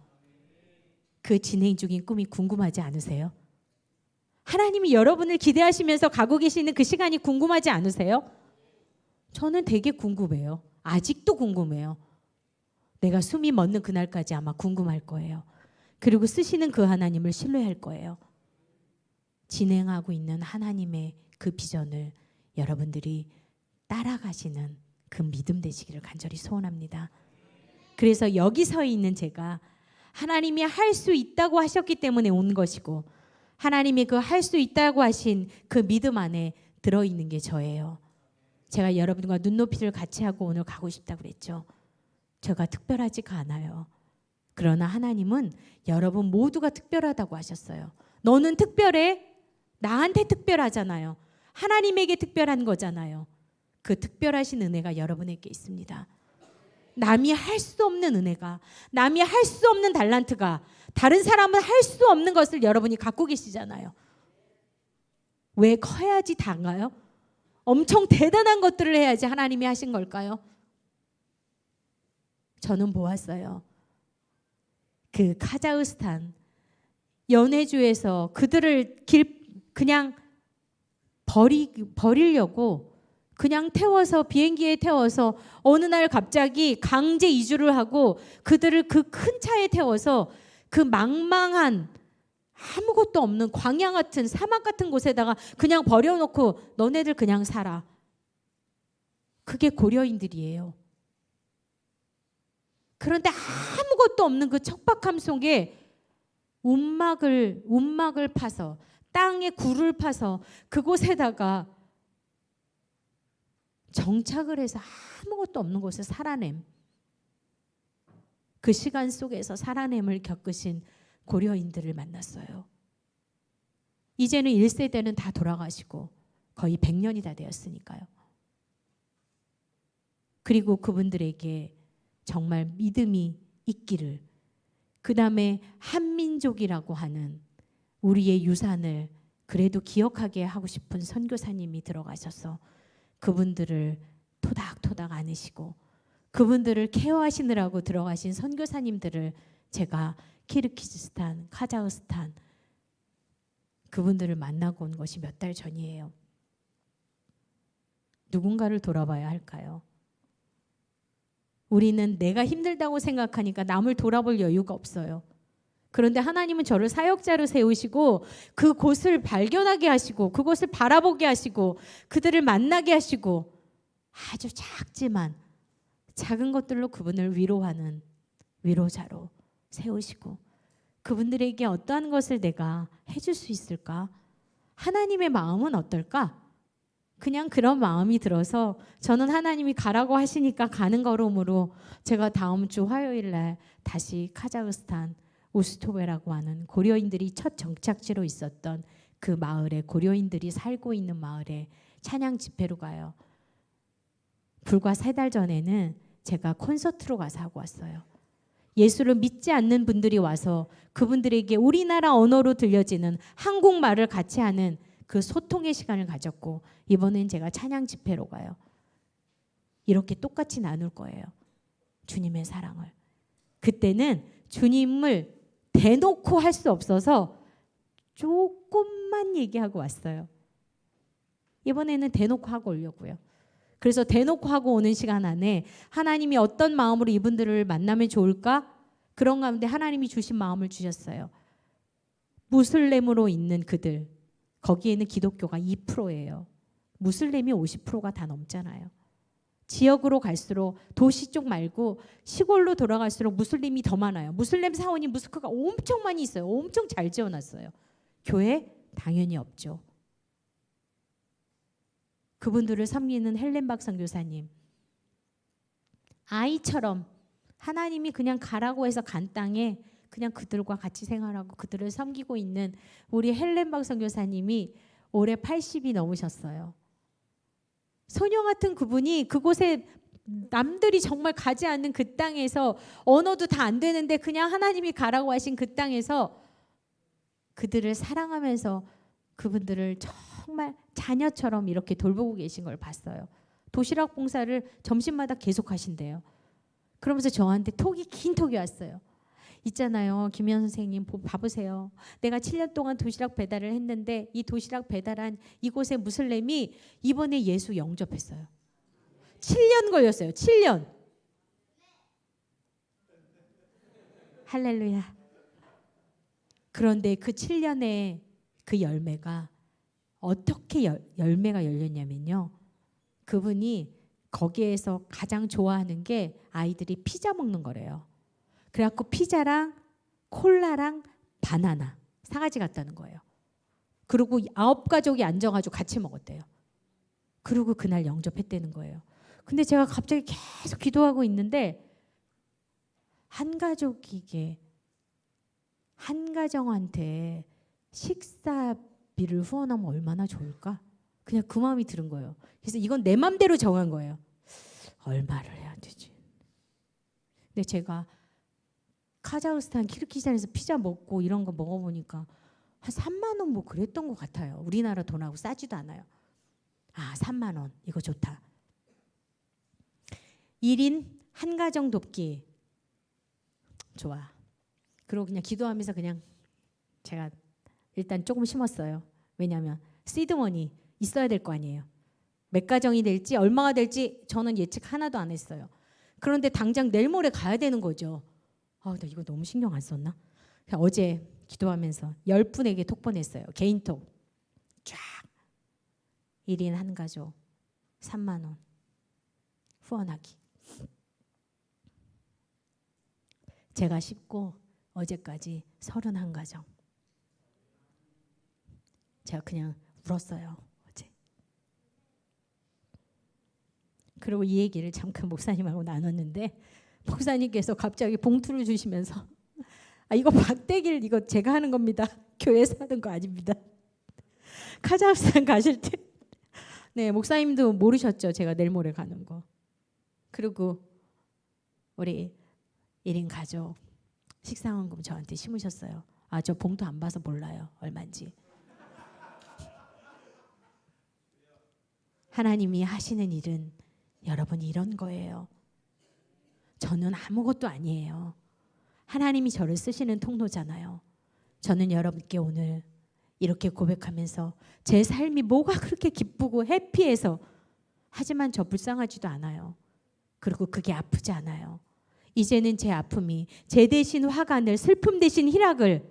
그 진행 중인 꿈이 궁금하지 않으세요? 하나님이 여러분을 기대하시면서 가고 계시는 그 시간이 궁금하지 않으세요? 저는 되게 궁금해요. 아직도 궁금해요. 내가 숨이 멎는 그날까지 아마 궁금할 거예요. 그리고 쓰시는 그 하나님을 신뢰할 거예요. 진행하고 있는 하나님의 그 비전을 여러분들이 따라가시는 그 믿음 되시기를 간절히 소원합니다. 그래서 여기 서 있는 제가 하나님이 할 수 있다고 하셨기 때문에 온 것이고 하나님이 그 할 수 있다고 하신 그 믿음 안에 들어있는 게 저예요. 제가 여러분과 눈높이를 같이 하고 오늘 가고 싶다고 그랬죠. 제가 특별하지가 않아요. 그러나 하나님은 여러분 모두가 특별하다고 하셨어요. 너는 특별해? 나한테 특별하잖아요. 하나님에게 특별한 거잖아요. 그 특별하신 은혜가 여러분에게 있습니다. 남이 할 수 없는 은혜가, 남이 할 수 없는 달란트가, 다른 사람은 할 수 없는 것을 여러분이 갖고 계시잖아요. 왜 커야지 다인가요? 엄청 대단한 것들을 해야지 하나님이 하신 걸까요? 저는 보았어요. 그 카자흐스탄 연해주에서 그들을 그냥 버리려고 그냥 태워서 비행기에 태워서 어느 날 갑자기 강제 이주를 하고 그들을 그 큰 차에 태워서 그 망망한 아무것도 없는 광야 같은 사막 같은 곳에다가 그냥 버려놓고 너네들 그냥 살아. 그게 고려인들이에요. 그런데 아무것도 없는 그 척박함 속에 움막을 파서 땅에 굴을 파서 그곳에다가 정착을 해서 아무것도 없는 곳에 살아냄. 그 시간 속에서 살아냄을 겪으신 고려인들을 만났어요. 이제는 1세대는 다 돌아가시고 거의 100년이 다 되었으니까요. 그리고 그분들에게 정말 믿음이 있기를, 그 다음에 한민족이라고 하는 우리의 유산을 그래도 기억하게 하고 싶은 선교사님이 들어가셔서 그분들을 토닥토닥 안으시고 그분들을 케어하시느라고 들어가신 선교사님들을 제가 키르기즈스탄, 카자흐스탄 그분들을 만나고 온 것이 몇 달 전이에요. 누군가를 돌아봐야 할까요? 우리는 내가 힘들다고 생각하니까 남을 돌아볼 여유가 없어요. 그런데 하나님은 저를 사역자로 세우시고 그곳을 발견하게 하시고 그곳을 바라보게 하시고 그들을 만나게 하시고 아주 작지만 작은 것들로 그분을 위로하는 위로자로 세우시고 그분들에게 어떠한 것을 내가 해줄 수 있을까? 하나님의 마음은 어떨까? 그냥 그런 마음이 들어서 저는 하나님이 가라고 하시니까 가는 걸음으로 제가 다음 주 화요일 날 다시 카자흐스탄 우스토베라고 하는 고려인들이 첫 정착지로 있었던 그 마을에, 고려인들이 살고 있는 마을에 찬양 집회로 가요. 불과 3달 전에는 제가 콘서트로 가서 하고 왔어요. 예수를 믿지 않는 분들이 와서 그분들에게 우리나라 언어로 들려지는 한국말을 같이 하는 그 소통의 시간을 가졌고, 이번엔 제가 찬양 집회로 가요. 이렇게 똑같이 나눌 거예요. 주님의 사랑을. 그때는 주님을 대놓고 할 수 없어서 조금만 얘기하고 왔어요. 이번에는 대놓고 하고 오려고요. 그래서 대놓고 하고 오는 시간 안에 하나님이 어떤 마음으로 이분들을 만나면 좋을까? 그런 가운데 하나님이 주신 마음을 주셨어요. 무슬림으로 있는 그들, 거기에는 기독교가 2%예요. 무슬림이 50%가 다 넘잖아요. 지역으로 갈수록 도시 쪽 말고 시골로 돌아갈수록 무슬림이 더 많아요. 무슬림 사원이 무스크가 엄청 많이 있어요. 엄청 잘 지어놨어요. 교회 당연히 없죠. 그분들을 섬기는 헬렌박 선교사님, 아이처럼 하나님이 그냥 가라고 해서 간 땅에 그냥 그들과 같이 생활하고 그들을 섬기고 있는 우리 헬렌박 선교사님이 올해 80이 넘으셨어요. 소녀 같은 그분이 그곳에 남들이 정말 가지 않는 그 땅에서 언어도 다 안 되는데 그냥 하나님이 가라고 하신 그 땅에서 그들을 사랑하면서 그분들을 정말 자녀처럼 이렇게 돌보고 계신 걸 봤어요. 도시락 봉사를 점심마다 계속 하신대요. 그러면서 저한테 긴 톡이 왔어요. 있잖아요, 김현 선생님 봐보세요. 내가 7년 동안 도시락 배달을 했는데 이 도시락 배달한 이곳의 무슬림이 이번에 예수 영접했어요. 7년 걸렸어요. 7년. 할렐루야. 그런데 그 7년의 그 열매가 어떻게 열매가 열렸냐면요. 그분이 거기에서 가장 좋아하는 게 아이들이 피자 먹는 거래요. 그래갖고 피자랑 콜라랑 바나나 사가지 갔다는 거예요. 그리고 9가족이 앉아가지고 같이 먹었대요. 그리고 그날 영접했다는 거예요. 근데 제가 갑자기 계속 기도하고 있는데 한 가족이게 한 가정한테 식사비를 후원하면 얼마나 좋을까? 그냥 그 마음이 들은 거예요. 그래서 이건 내 맘대로 정한 거예요. 얼마를 해야 되지? 근데 제가 카자흐스탄 키르기스탄에서 피자 먹고 이런 거 먹어보니까 한 3만 원 뭐 그랬던 것 같아요. 우리나라 돈하고 싸지도 않아요. 아, 3만 원 이거 좋다. 1인 한 가정 돕기 좋아. 그리고 그냥 기도하면서 그냥 제가 일단 조금 심었어요. 왜냐하면 시드머니 있어야 될 거 아니에요. 몇 가정이 될지 얼마가 될지 저는 예측 하나도 안 했어요. 그런데 당장 내일 모레 가야 되는 거죠. 나 이거 너무 신경 안 썼나? 어제 기도하면서 10분에게 톡 보냈어요. 개인톡 쫙. 1인 한 가족 3만 원 후원하기. 제가 씹고 어제까지 31가정. 제가 그냥 울었어요. 어제. 그리고 이 얘기를 잠깐 목사님하고 나눴는데 목사님께서 갑자기 봉투를 주시면서 이거 박대길 이거 제가 하는 겁니다. 교회에서 하는 거 아닙니다. 카자흐스탄 가실 때 네, 목사님도 모르셨죠. 제가 내일 모레 가는 거. 그리고 우리 1인 가족 식사원금 저한테 심으셨어요. 저 봉투 안 봐서 몰라요. 얼마인지. 하나님이 하시는 일은 여러분 이런 거예요. 저는 아무것도 아니에요. 하나님이 저를 쓰시는 통로잖아요. 저는 여러분께 오늘 이렇게 고백하면서 제 삶이 뭐가 그렇게 기쁘고 해피해서 하지만 저 불쌍하지도 않아요. 그리고 그게 아프지 않아요. 이제는 제 아픔이 제 대신 화관을 슬픔 대신 희락을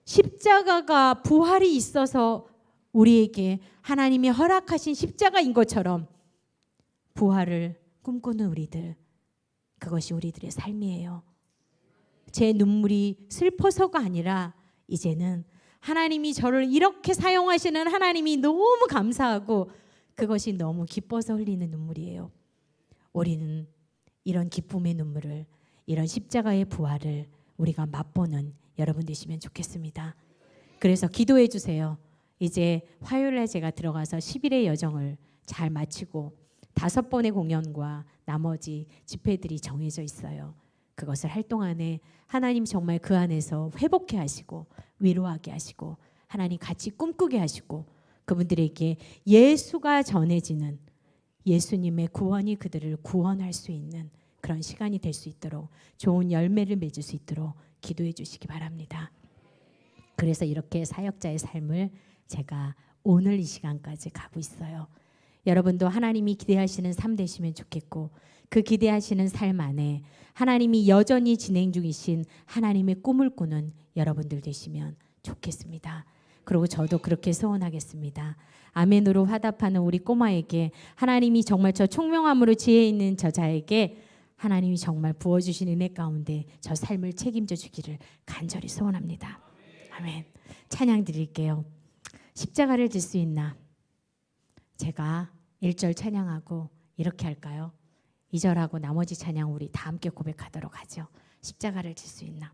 십자가가 부활이 있어서 우리에게 하나님이 허락하신 십자가인 것처럼 부활을 꿈꾸는 우리들 그것이 우리들의 삶이에요. 제 눈물이 슬퍼서가 아니라 이제는 하나님이 저를 이렇게 사용하시는 하나님이 너무 감사하고 그것이 너무 기뻐서 흘리는 눈물이에요. 우리는 이런 기쁨의 눈물을 이런 십자가의 부활을 우리가 맛보는 여러분 되시면 좋겠습니다. 그래서 기도해 주세요. 이제 화요일에 제가 들어가서 10일의 여정을 잘 마치고 5번의 공연과 나머지 집회들이 정해져 있어요. 그것을 할 동안에 하나님 정말 그 안에서 회복해 하시고 위로하게 하시고 하나님 같이 꿈꾸게 하시고 그분들에게 예수가 전해지는 예수님의 구원이 그들을 구원할 수 있는 그런 시간이 될 수 있도록 좋은 열매를 맺을 수 있도록 기도해 주시기 바랍니다. 그래서 이렇게 사역자의 삶을 제가 오늘 이 시간까지 가고 있어요. 여러분도 하나님이 기대하시는 삶 되시면 좋겠고 그 기대하시는 삶 안에 하나님이 여전히 진행 중이신 하나님의 꿈을 꾸는 여러분들 되시면 좋겠습니다. 그리고 저도 그렇게 소원하겠습니다. 아멘으로 화답하는 우리 꼬마에게 하나님이 정말 저 총명함으로 지혜 있는 저자에게 하나님이 정말 부어주신 은혜 가운데 저 삶을 책임져 주기를 간절히 소원합니다. 아멘. 찬양 드릴게요. 십자가를 질 수 있나? 제가 1절 찬양하고 이렇게 할까요? 2절하고 나머지 찬양 우리 다 함께 고백하도록 하죠. 십자가를 질 수 있나?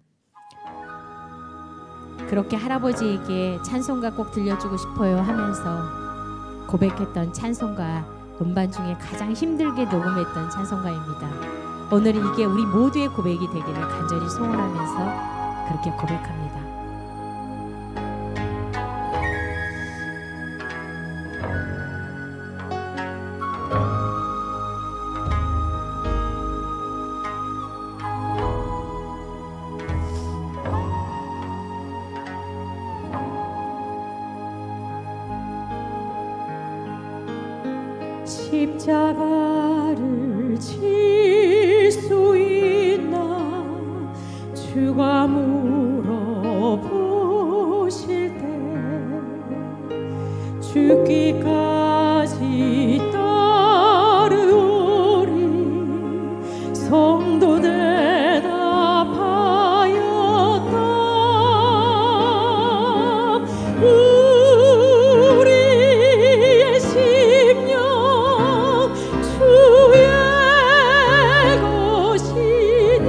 그렇게 할아버지에게 찬송가 꼭 들려주고 싶어요 하면서 고백했던 찬송가 음반 중에 가장 힘들게 녹음했던 찬송가입니다. 오늘 이게 우리 모두의 고백이 되기를 간절히 소원하면서 그렇게 고백합니다. 십자가를 질 수 있나 주가 물어보실 때 죽기까지 따르오리 성도 대답하였다. 우리의 심령 주의 것이니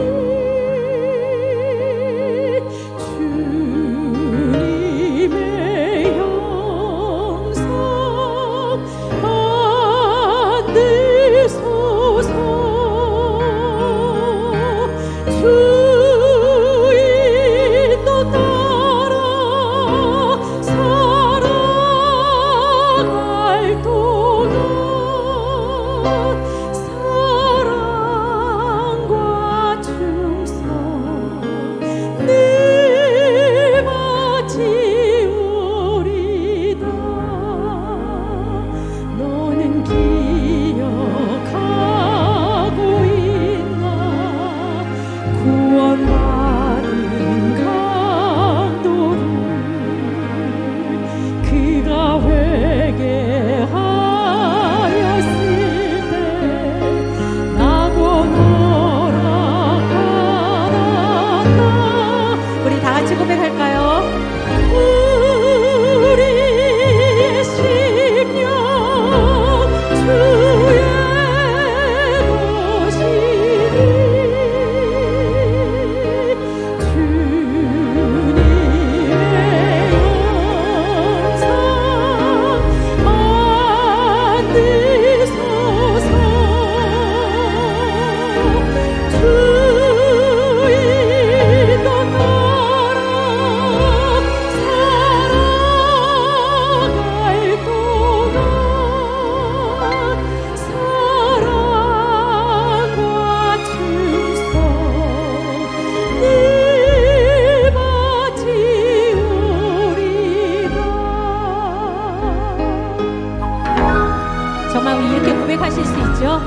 주님의 형상 대답하실 수 있죠?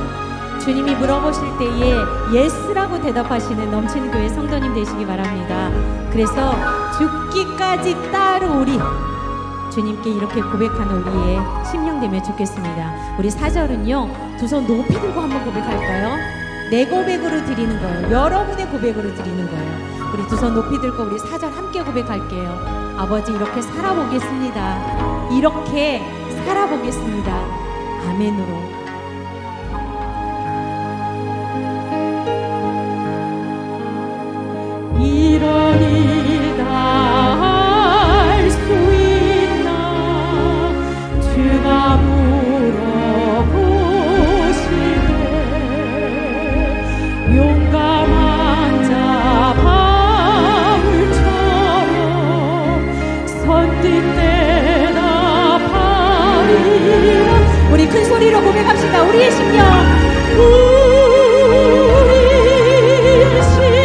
주님이 물어보실 때에 예스라고 대답하시는 넘치는 교회 성도님 되시기 바랍니다. 그래서 죽기까지 따르오리, 주님께 이렇게 고백하는 우리의 심령 되면 좋겠습니다. 우리 4절은요, 두 손 높이 들고 한번 고백할까요? 내 고백으로 드리는 거예요. 여러분의 고백으로 드리는 거예요. 우리 두 손 높이 들고 우리 4절 함께 고백할게요. 아버지, 이렇게 살아보겠습니다. 이렇게 살아보겠습니다. 아멘으로. 이런 일 다 할 수 있나 주가 물어보시네 용감한 자 바울처럼 선뜻 대답하리라. 우리 큰 소리로 고백합시다. 우리의 심령, 우리의 심령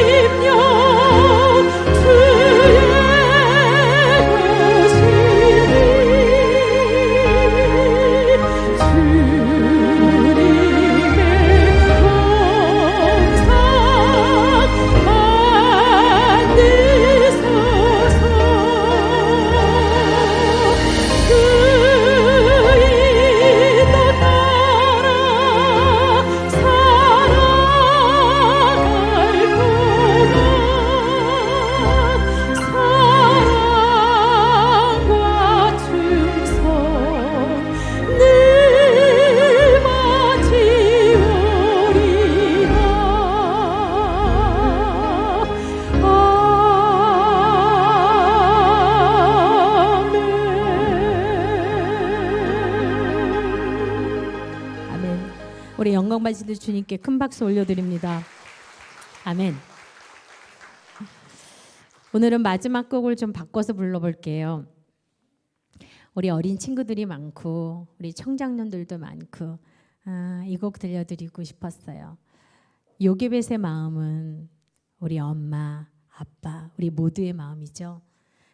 주의 우리 영광 받으실 주님께 큰 박수 올려드립니다. 아멘. 오늘은 마지막 곡을 좀 바꿔서 불러볼게요. 우리 어린 친구들이 많고 우리 청장년들도 많고 이 곡 들려드리고 싶었어요. 요게벳의 마음은 우리 엄마, 아빠, 우리 모두의 마음이죠.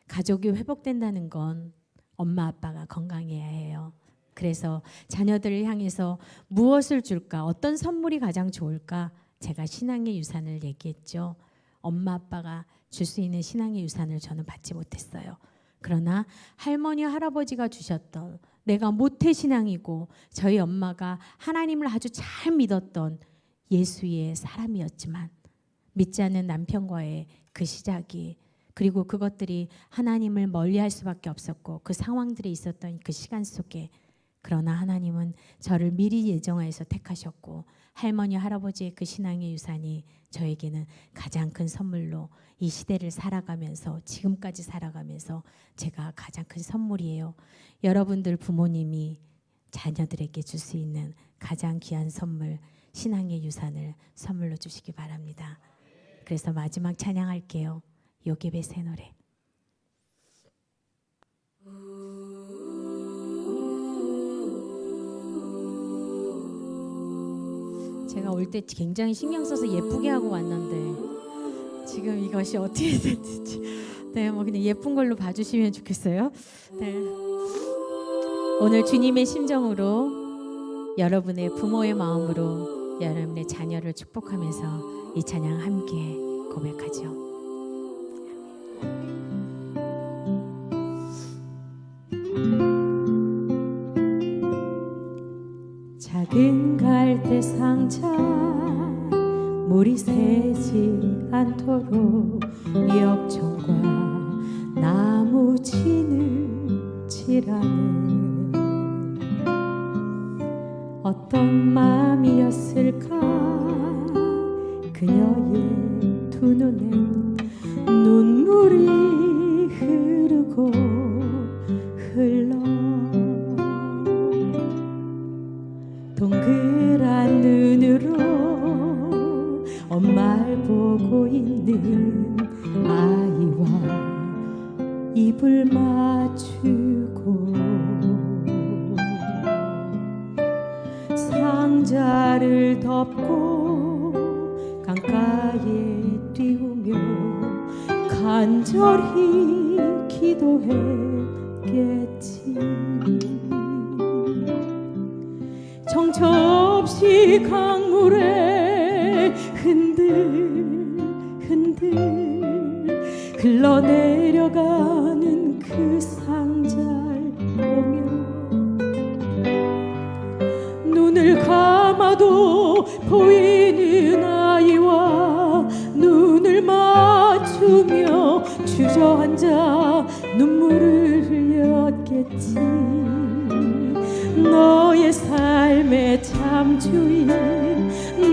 가족이 회복된다는 건 엄마, 아빠가 건강해야 해요. 그래서 자녀들을 향해서 무엇을 줄까? 어떤 선물이 가장 좋을까? 제가 신앙의 유산을 얘기했죠. 엄마, 아빠가 줄 수 있는 신앙의 유산을 저는 받지 못했어요. 그러나 할머니, 할아버지가 주셨던, 내가 모태신앙이고 저희 엄마가 하나님을 아주 잘 믿었던 예수의 사람이었지만 믿지 않는 남편과의 그 시작이, 그리고 그것들이 하나님을 멀리할 수밖에 없었고 그 상황들이 있었던 그 시간 속에, 그러나 하나님은 저를 미리 예정하여서 택하셨고 할머니, 할아버지의 그 신앙의 유산이 저에게는 가장 큰 선물로 이 시대를 살아가면서, 지금까지 살아가면서 제가 가장 큰 선물이에요. 여러분들 부모님이 자녀들에게 줄 수 있는 가장 귀한 선물, 신앙의 유산을 선물로 주시기 바랍니다. 그래서 마지막 찬양할게요. 요게벳의 노래. 제가 올 때 굉장히 신경 써서 예쁘게 하고 왔는데 지금 이것이 어떻게 됐는지 뭐 그냥 예쁜 걸로 봐주시면 좋겠어요. 네. 오늘 주님의 심정으로, 여러분의 부모의 마음으로 여러분의 자녀를 축복하면서 이 찬양 함께 고백하죠. 작은 갈대 상자 물이 새지 않도록 역청과 나무 진을 칠하는 어떤 마음이었을까. 그녀의 두 눈엔 눈물이 흐르고 흘러 동그란 눈으로 엄마를 보고 있는 아이와 입을 맞추고 상자를 덮고 강가에 띄우며 간절히 기도했겠지. 정처 정처없이 강물에 흔들 흘러내려가는 그 상자를 보며 눈을 감아도 보이는 아이와 눈을 맞추며 주저앉아 눈물을 흘렸겠지. 너의 삶의 참 주인,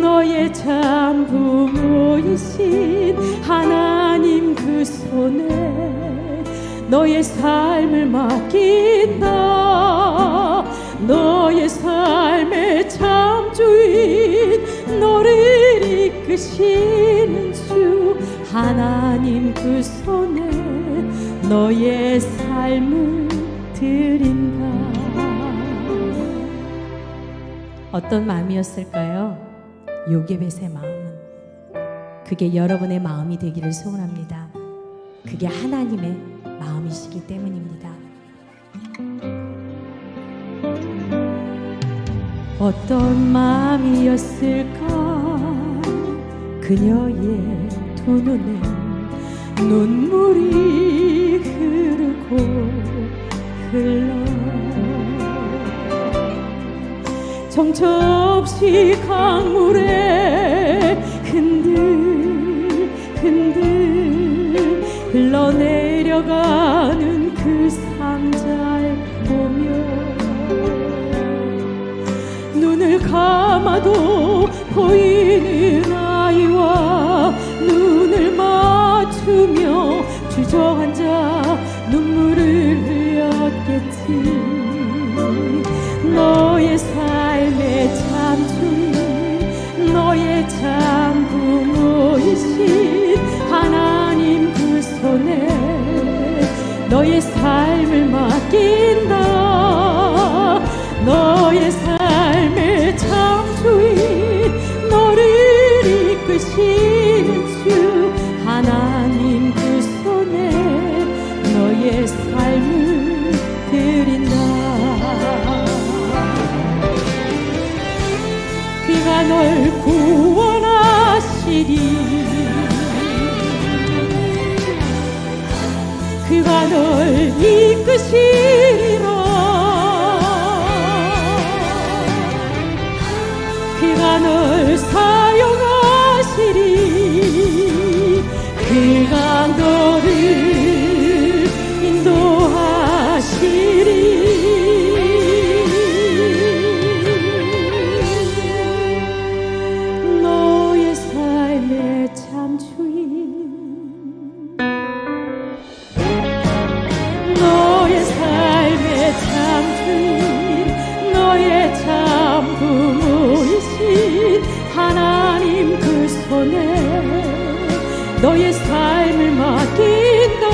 너의 참 부모이신 하나님 그 손에 너의 삶을 맡긴다. 너의 삶의 참 주인, 너를 이끄시는 주 하나님 그 손에 너의 삶을 드린다. 어떤 마음이었을까요? 요게벳의 마음은. 그게 여러분의 마음이 되기를 소원합니다. 그게 하나님의 마음이시기 때문입니다. 어떤 마음이었을까? 그녀의 두 눈에 눈물이 흐르고 흘러 정처없이 강물에 흔들 흘러내려가는 그 상자를 보며 눈을 감아도 보이는 아이와 눈을 맞추며 주저앉아 눈물을 흘렸겠지. 너의 삶의 참 주인, 너의 참 부모이신 하나님 그 손에 너의 삶을 맡긴다. 너의 삶의 참 주인, 너를 이끄시는 주 하나님 그 손에 너의 삶을 드린다. 그가 널 구원하시리, 그가 널 이끄시리라. 그가 널 사용하시리, 그가 너를 인도하시리. 너의 삶의 참 주인, 너의 삶의 참 주인, 너의 참 부모이신 하나님 그 손에 너의 삶을 맡긴다.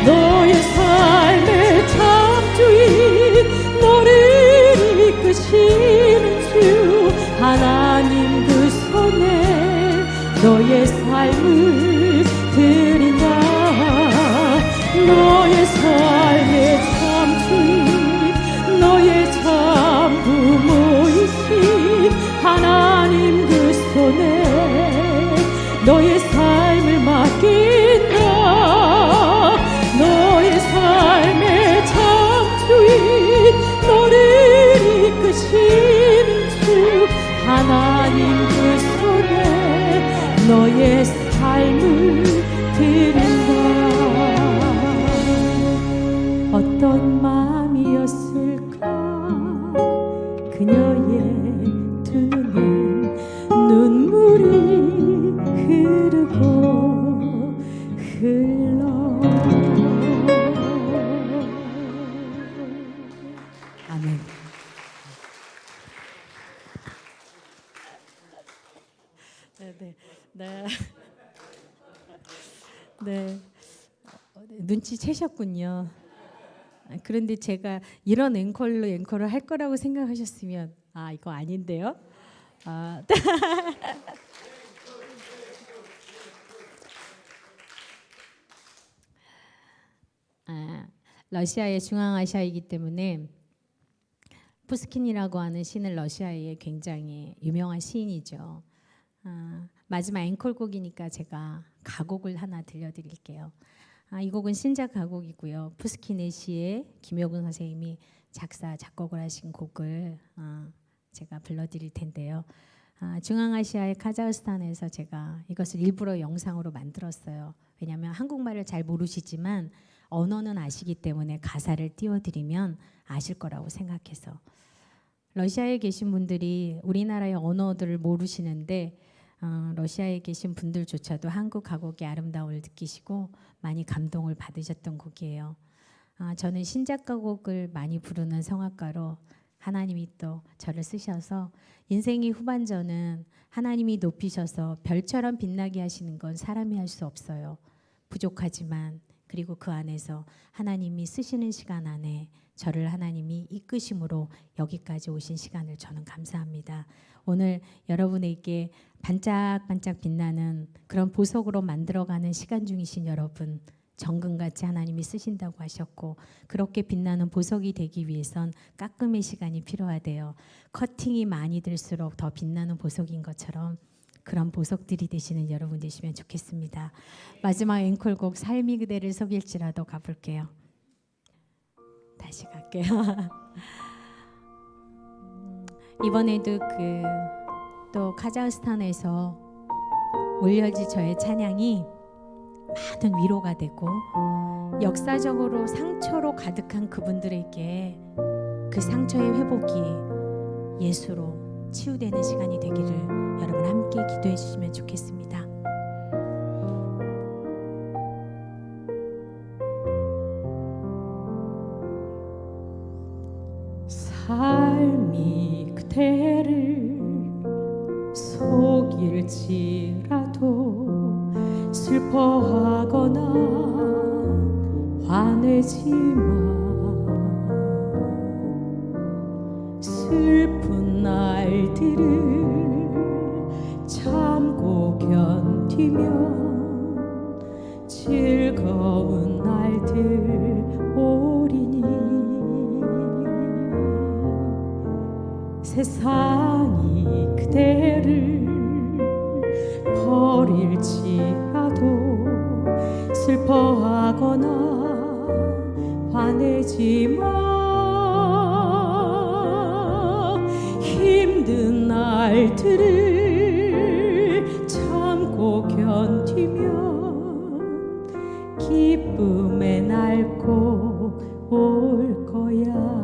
너의 삶의 참 주인, 너를 이끄시는 주 하나님 그 손에 너의 삶을 드린다. 너의 삶의 참 주인, 너의 참 부모이신 하나님 그 손에 너의 삶을 맡긴다. 너의 삶의 참 주인, 너를 이끄시는 주 하나님 그 손에 너의 삶을 드린다. 어떤 마음이었을까? 그녀의 두 눈에 눈물이 흐르고 흘러. 아멘. 네. 눈치채셨군요. 그런데 제가 이런 앵콜을 할 거라고 생각하셨으면 이거 아닌데요. 러시아의 중앙아시아이기 때문에 푸스킨이라고 하는 시는 러시아의 굉장히 유명한 시인이죠. 마지막 앵콜곡이니까 제가 가곡을 하나 들려드릴게요. 이 곡은 신작 가곡이고요. 푸스킨의 시에 김효근 선생님이 작사 작곡을 하신 곡을 제가 불러드릴 텐데요. 중앙아시아의 카자흐스탄에서 제가 이것을 일부러 영상으로 만들었어요. 왜냐하면 한국말을 잘 모르시지만 언어는 아시기 때문에 가사를 띄워드리면 아실 거라고 생각해서. 러시아에 계신 분들이 우리나라의 언어들을 모르시는데 러시아에 계신 분들조차도 한국 가곡의 아름다움을 느끼시고 많이 감동을 받으셨던 곡이에요. 저는 신작 가곡을 많이 부르는 성악가로 하나님이 또 저를 쓰셔서 인생의 후반전은 하나님이 높이셔서 별처럼 빛나게 하시는 건 사람이 할 수 없어요. 부족하지만 그리고 그 안에서 하나님이 쓰시는 시간 안에 저를 하나님이 이끄심으로 여기까지 오신 시간을 저는 감사합니다. 오늘 여러분에게 반짝반짝 빛나는 그런 보석으로 만들어가는 시간 중이신 여러분, 정금같이 하나님이 쓰신다고 하셨고 그렇게 빛나는 보석이 되기 위해선 깎음의 시간이 필요하대요. 커팅이 많이 들수록 더 빛나는 보석인 것처럼 그런 보석들이 되시는 여러분 되시면 좋겠습니다. 마지막 앵콜곡 삶이 그대를 속일지라도 가볼게요. 다시 갈게요. 이번에도 또 카자흐스탄에서 올려진 저의 찬양이 많은 위로가 되고 역사적으로 상처로 가득한 그분들에게 그 상처의 회복이 예수로 치유되는 시간이 되기를 여러분 함께 기도해 주시면 좋겠습니다. 삶이 그대를 속일지라도 슬퍼하거나 화내지 마. 슬픈 날들을 참고 견디면 즐거운 날들 오리니. 세상이 그대를 버릴지라도 슬퍼하거나 화내지 마. 힘든 날들을 참고 견디면 기쁨의 날 꼭 올 거야.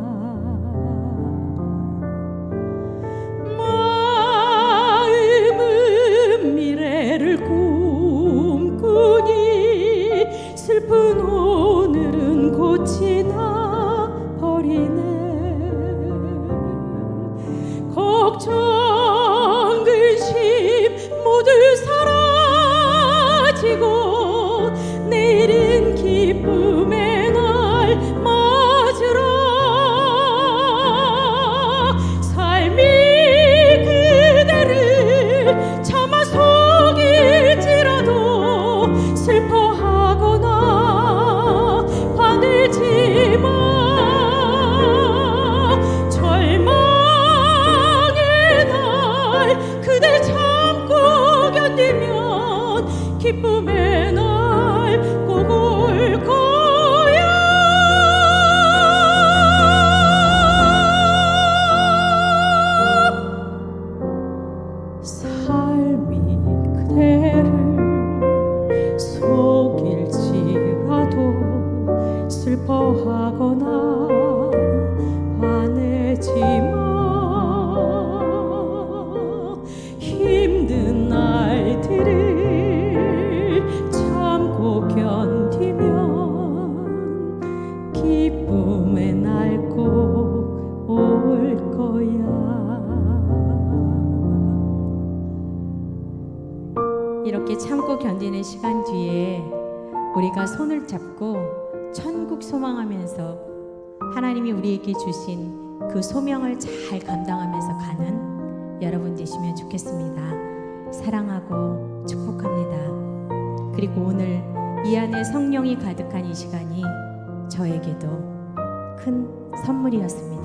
꿈꾸니 슬픈 오늘은 곧 지나 버리네. 걱정 근심 모두 사라지고 내일은 기쁨의 날 맞으라. 삶이 그대를 참아 속일지라도 슬퍼하거나 화내지 마. 절망의 날 그대 참고 견디면 기쁨의 날 꼭 올 거야. 삶이 그대를 속일지라도 슬퍼하거나 화내지 마. 힘든 날들을 참고 견디면 기쁨의 날 꼭 올 거야. 이렇게 참고 견디는 시간 뒤에 우리가 손을 잡고 천국 소망하면서 하나님이 우리에게 주신 그 소명을 잘 감당하면서 가는 여러분 되시면 좋겠습니다. 사랑하고 축복합니다. 그리고 오늘 이 안에 성령이 가득한 이 시간이 저에게도 큰 선물이었습니다.